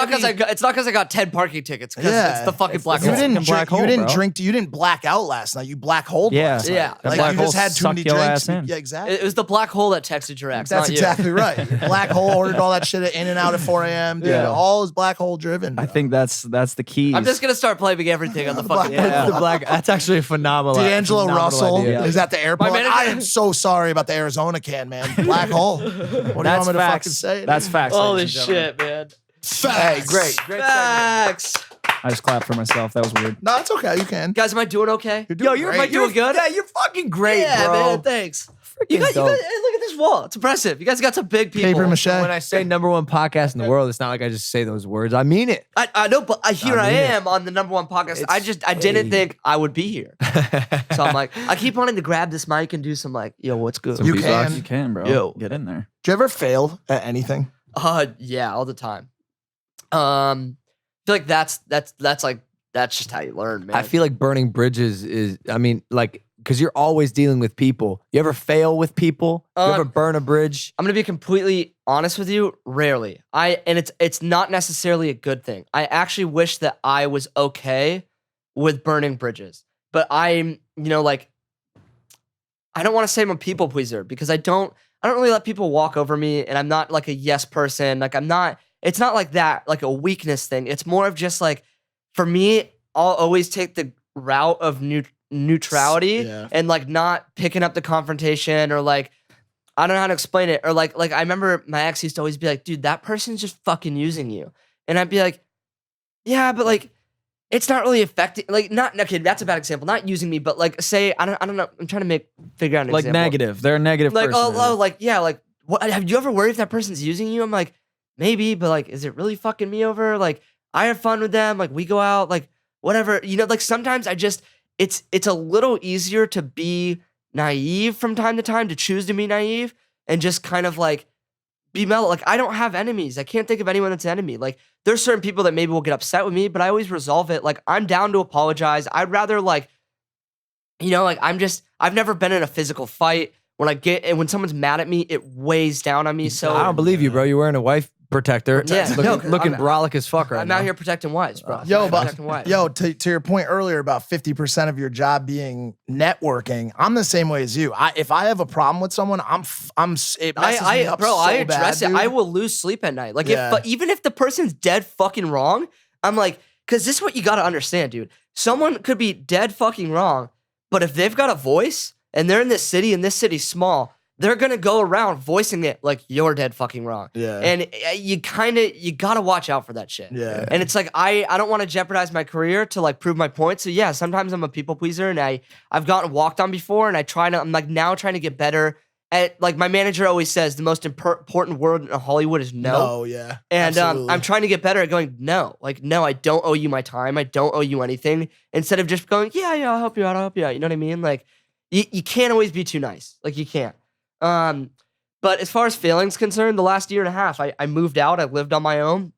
not because I got 10 parking tickets. Because it's the fucking black You hole. didn't Fucking black drink. You hole, didn't bro. drink. You didn't black out last night. You black holed Yeah. last night. Yeah. That Like black you hole just had too many sucked your drinks. ass in. Yeah, exactly. It was the black hole that texted your ex. That's not you. exactly right. Your black hole ordered all that shit at In and Out at 4 a.m. Dude, Yeah. all is black hole driven. I bro. think that's the key. I'm just gonna start blaming everything on the fucking. black That's the black. That's actually a phenomenal. D'Angelo phenomenal Russell idea. is at the airport. My Like, manager- I am so sorry about the Arizona can, man. Black hole. What do you want That's me to facts. fucking say? That's facts. Holy ladies and gentlemen. shit, man. Hey, great segment. Facts. I just clapped for myself. That was weird. No, it's okay. You can. Guys, am I doing okay? You're doing Yo, you're great. doing good? Yeah, you're fucking great, yeah, bro. man. Thanks. You Freaking guys, dope. hey, look at this wall. It's impressive. You guys got some big people. Paper mache. When I say #1 podcast in the world, it's not like I just say those words. I mean it. I know, but here I mean it. am on the #1 podcast. It's- I didn't hey. think I would be here. So I'm like, I keep wanting to grab this mic and do some like, yo, what's good? Some You beatbox. can. You can, bro. Yo. Get in there. Did you ever fail at anything? Yeah, all the time. I feel like that's just how you learn, man. I feel like burning bridges is. I mean, like, because you're always dealing with people. You ever fail with people? You ever burn a bridge? I'm gonna be completely honest with you. Rarely. It's not necessarily a good thing. I actually wish that I was okay with burning bridges, but I'm, like, I don't want to say I'm a people pleaser because I don't really let people walk over me, and I'm not like a yes person. Like it's not like that, like a weakness thing. It's more of just like, for me, I'll always take the route of neutrality Yeah. and like not picking up the confrontation, or like, I don't know how to explain it. Or like I remember my ex used to always be like, dude, that person's just fucking using you. And I'd be like, yeah, but like, it's not really affecting, like, not, okay, that's a bad example. Not using me, but like, say, I don't know. I'm trying to figure out an Like example. negative. They're a negative Like, person. oh, like, yeah, like, what, have you ever worried if that person's using you? I'm like, maybe, but like, is it really fucking me over? Like, I have fun with them. Like, we go out, like, whatever. Like, sometimes it's a little easier to be naive from time to time, to choose to be naive and just kind of like be mellow. Like, I don't have enemies. I can't think of anyone that's an enemy. Like, there's certain people that maybe will get upset with me, but I always resolve it. Like, I'm down to apologize. I'd rather like, like, I've never been in a physical fight. When someone's mad at me, it weighs down on me. So I don't believe you, bro. You're wearing a wife protector. Yeah, looking I'm- brolic as fuck right I'm now. out here protecting wives, bro. Yo, I'm but protecting wives. to your point earlier about 50% of your job being networking, I'm the same way as you. If I have a problem with someone, it messes me up bro, so I address bad, it. dude. I will lose sleep at night. Like, Yeah. even if the person's dead fucking wrong, I'm like, because this is what you got to understand, dude. Someone could be dead fucking wrong, but if they've got a voice and they're in this city and this city's small, they're gonna go around voicing it like you're dead fucking wrong. Yeah. And you gotta watch out for that shit. Yeah. And it's like, I don't want to jeopardize my career to like prove my point. So yeah, sometimes I'm a people pleaser, and I've gotten walked on before, and I'm like now trying to get better at, like, my manager always says the most important word in Hollywood is no. No, yeah. And Absolutely. I'm trying to get better at going, no, like, no, I don't owe you my time. I don't owe you anything. Instead of just going, yeah, I'll help you out. You know what I mean? Like, you can't always be too nice. Like, you can't. But as far as failing's concerned, the last year and a half, I moved out. I lived on my own,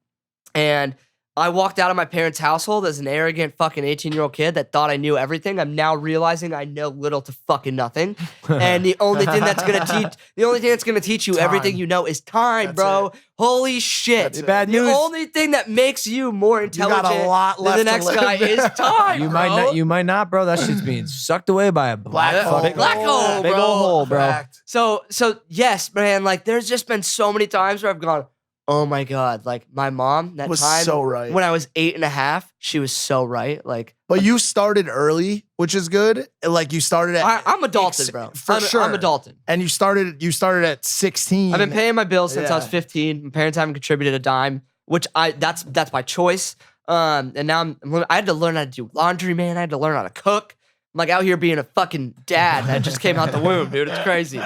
and I walked out of my parents' household as an arrogant fucking 18-year-old kid that thought I knew everything. I'm now realizing I know little to fucking nothing. And the only thing that's gonna teach you everything you know is time, That's bro. Holy shit. That's it. Bad The news. only thing that makes you more got a intelligent lot than left the to next live. guy is time, You bro. might not. You might not, bro. That shit's being sucked away by a black Black hole. fucking Black hole, Big bro. ol' hole, bro. Fact. So yes, man, like there's just been so many times where I've gone, oh my God, like my mom, that Was time so right. when I was 8.5, she was so right. Like But you started early, which is good. Like you started at I'm adulted, bro. For sure. I'm adulted. and you started at 16. I've been paying my bills since I was Yeah. 15. My parents haven't contributed a dime, which that's by choice. And now I had to learn how to do laundry, man. I had to learn how to cook. I'm like out here being a fucking dad that just came out the womb, dude. It's crazy.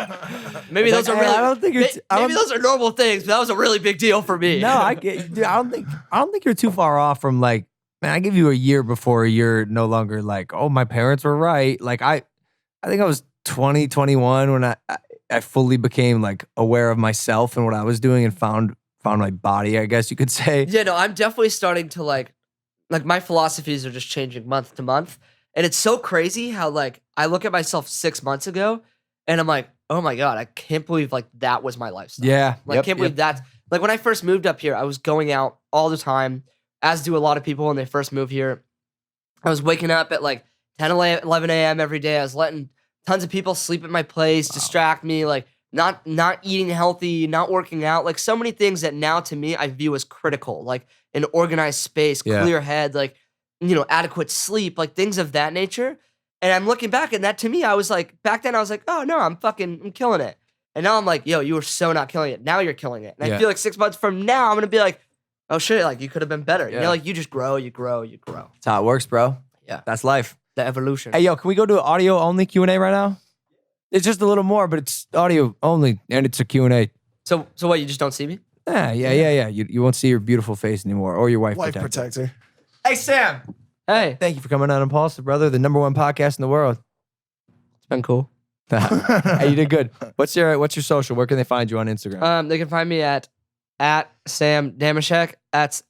Maybe those are Hey, really. I don't think you're. Maybe those are normal things, but that was a really big deal for me. No, I get. Dude, I don't think you're too far off from like. Man, I give you a year before you're no longer like, oh, my parents were right. Like I think I was 20, 21 when I fully became like aware of myself and what I was doing and found my body, I guess you could say. Yeah, no, I'm definitely starting to like my philosophies are just changing month to month. And it's so crazy how like I look at myself 6 months ago and I'm like, oh my God, I can't believe like that was my lifestyle. Yeah. Like, can't believe that's like when I first moved up here, I was going out all the time, as do a lot of people when they first move here. I was waking up at like 10, 11 a.m. every day. I was letting tons of people sleep at my place, distract me, like not eating healthy, not working out, like so many things that now to me I view as critical, like an organized space, Yeah. clear head, like, you know, adequate sleep, like things of that nature. And I'm looking back and that to me, I was like, back then I was like, oh no, I'm killing it. And now I'm like, yo, you were so not killing it. Now you're killing it. And Yeah. I feel like 6 months from now, I'm going to be like, oh shit, like you could have been better. You Yeah. know, like you just grow, you grow, you grow. That's how it works, bro. Yeah. That's life. The evolution. Hey, yo, can we go to audio only Q&A right now? It's just a little more, but it's audio only, and it's a Q&A. So what, you just don't see me? Yeah. You won't see your beautiful face anymore or your wife protector. Hey, Sam. Hey, Thank you for coming on Impaulsive, brother. The #1 podcast in the world. it's been cool. Hey, you did good. What's your social? Where can they find you on Instagram? They can find me at Sam Dameshek. That's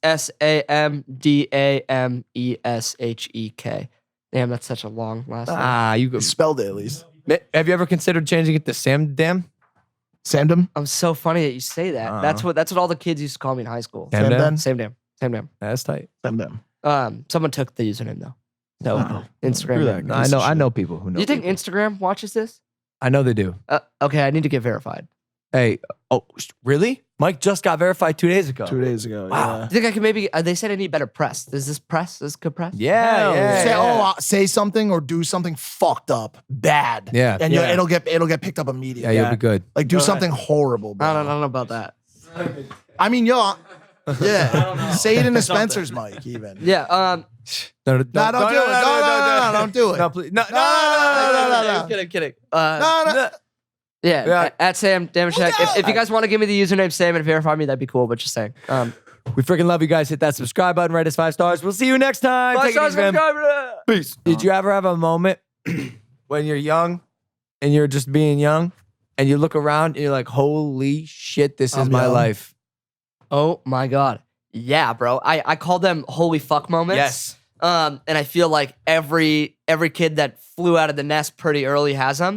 SAMDAMESHEK. Damn, that's such a long last name. You go. Spelled it at least. Have you ever considered changing it to Sam Dam? Samdam? I'm so funny that you say that. Uh-huh. That's what all the kids used to call me in high school. Sam Dam? Same damn. That's tight. Samdam. Someone took the username though. No, Wow. Instagram. Screw that didn't. No, piece of I shit. know people who know. Do you think people. Instagram watches this? I know they do. Okay, I need to get verified. Hey, really? Mike just got verified 2 days ago. 2 days ago. Wow. Do you think I could maybe? They said I need better press. Is this press? Is this good press? Yeah, Hell yeah. Say, yeah. say something or do something fucked up, bad. Yeah. And Yeah. it'll get picked up Yeah, immediately. you'll be good. Like do Go ahead. something horrible, bro. I don't know about that. I mean, yo, yeah. Say it in the Spencer's mic, even. Yeah. No, don't do it. No, don't do it. No, please. No. I'm kidding. No. Yeah, Yeah. at Sam Dameshek. If you guys want to give me the username Sam and verify me, that'd be cool. But just saying. We freaking love you guys. Hit that subscribe button, rate us 5 stars. We'll see you next time. Take it easy, fam. Peace. Did you ever have a moment when you're young and you're just being young and you look around and you're like, holy shit, this is I'm my young. life? Oh my God. Yeah, bro. I call them holy fuck moments. Yes. And I feel like every kid that flew out of the nest pretty early has them.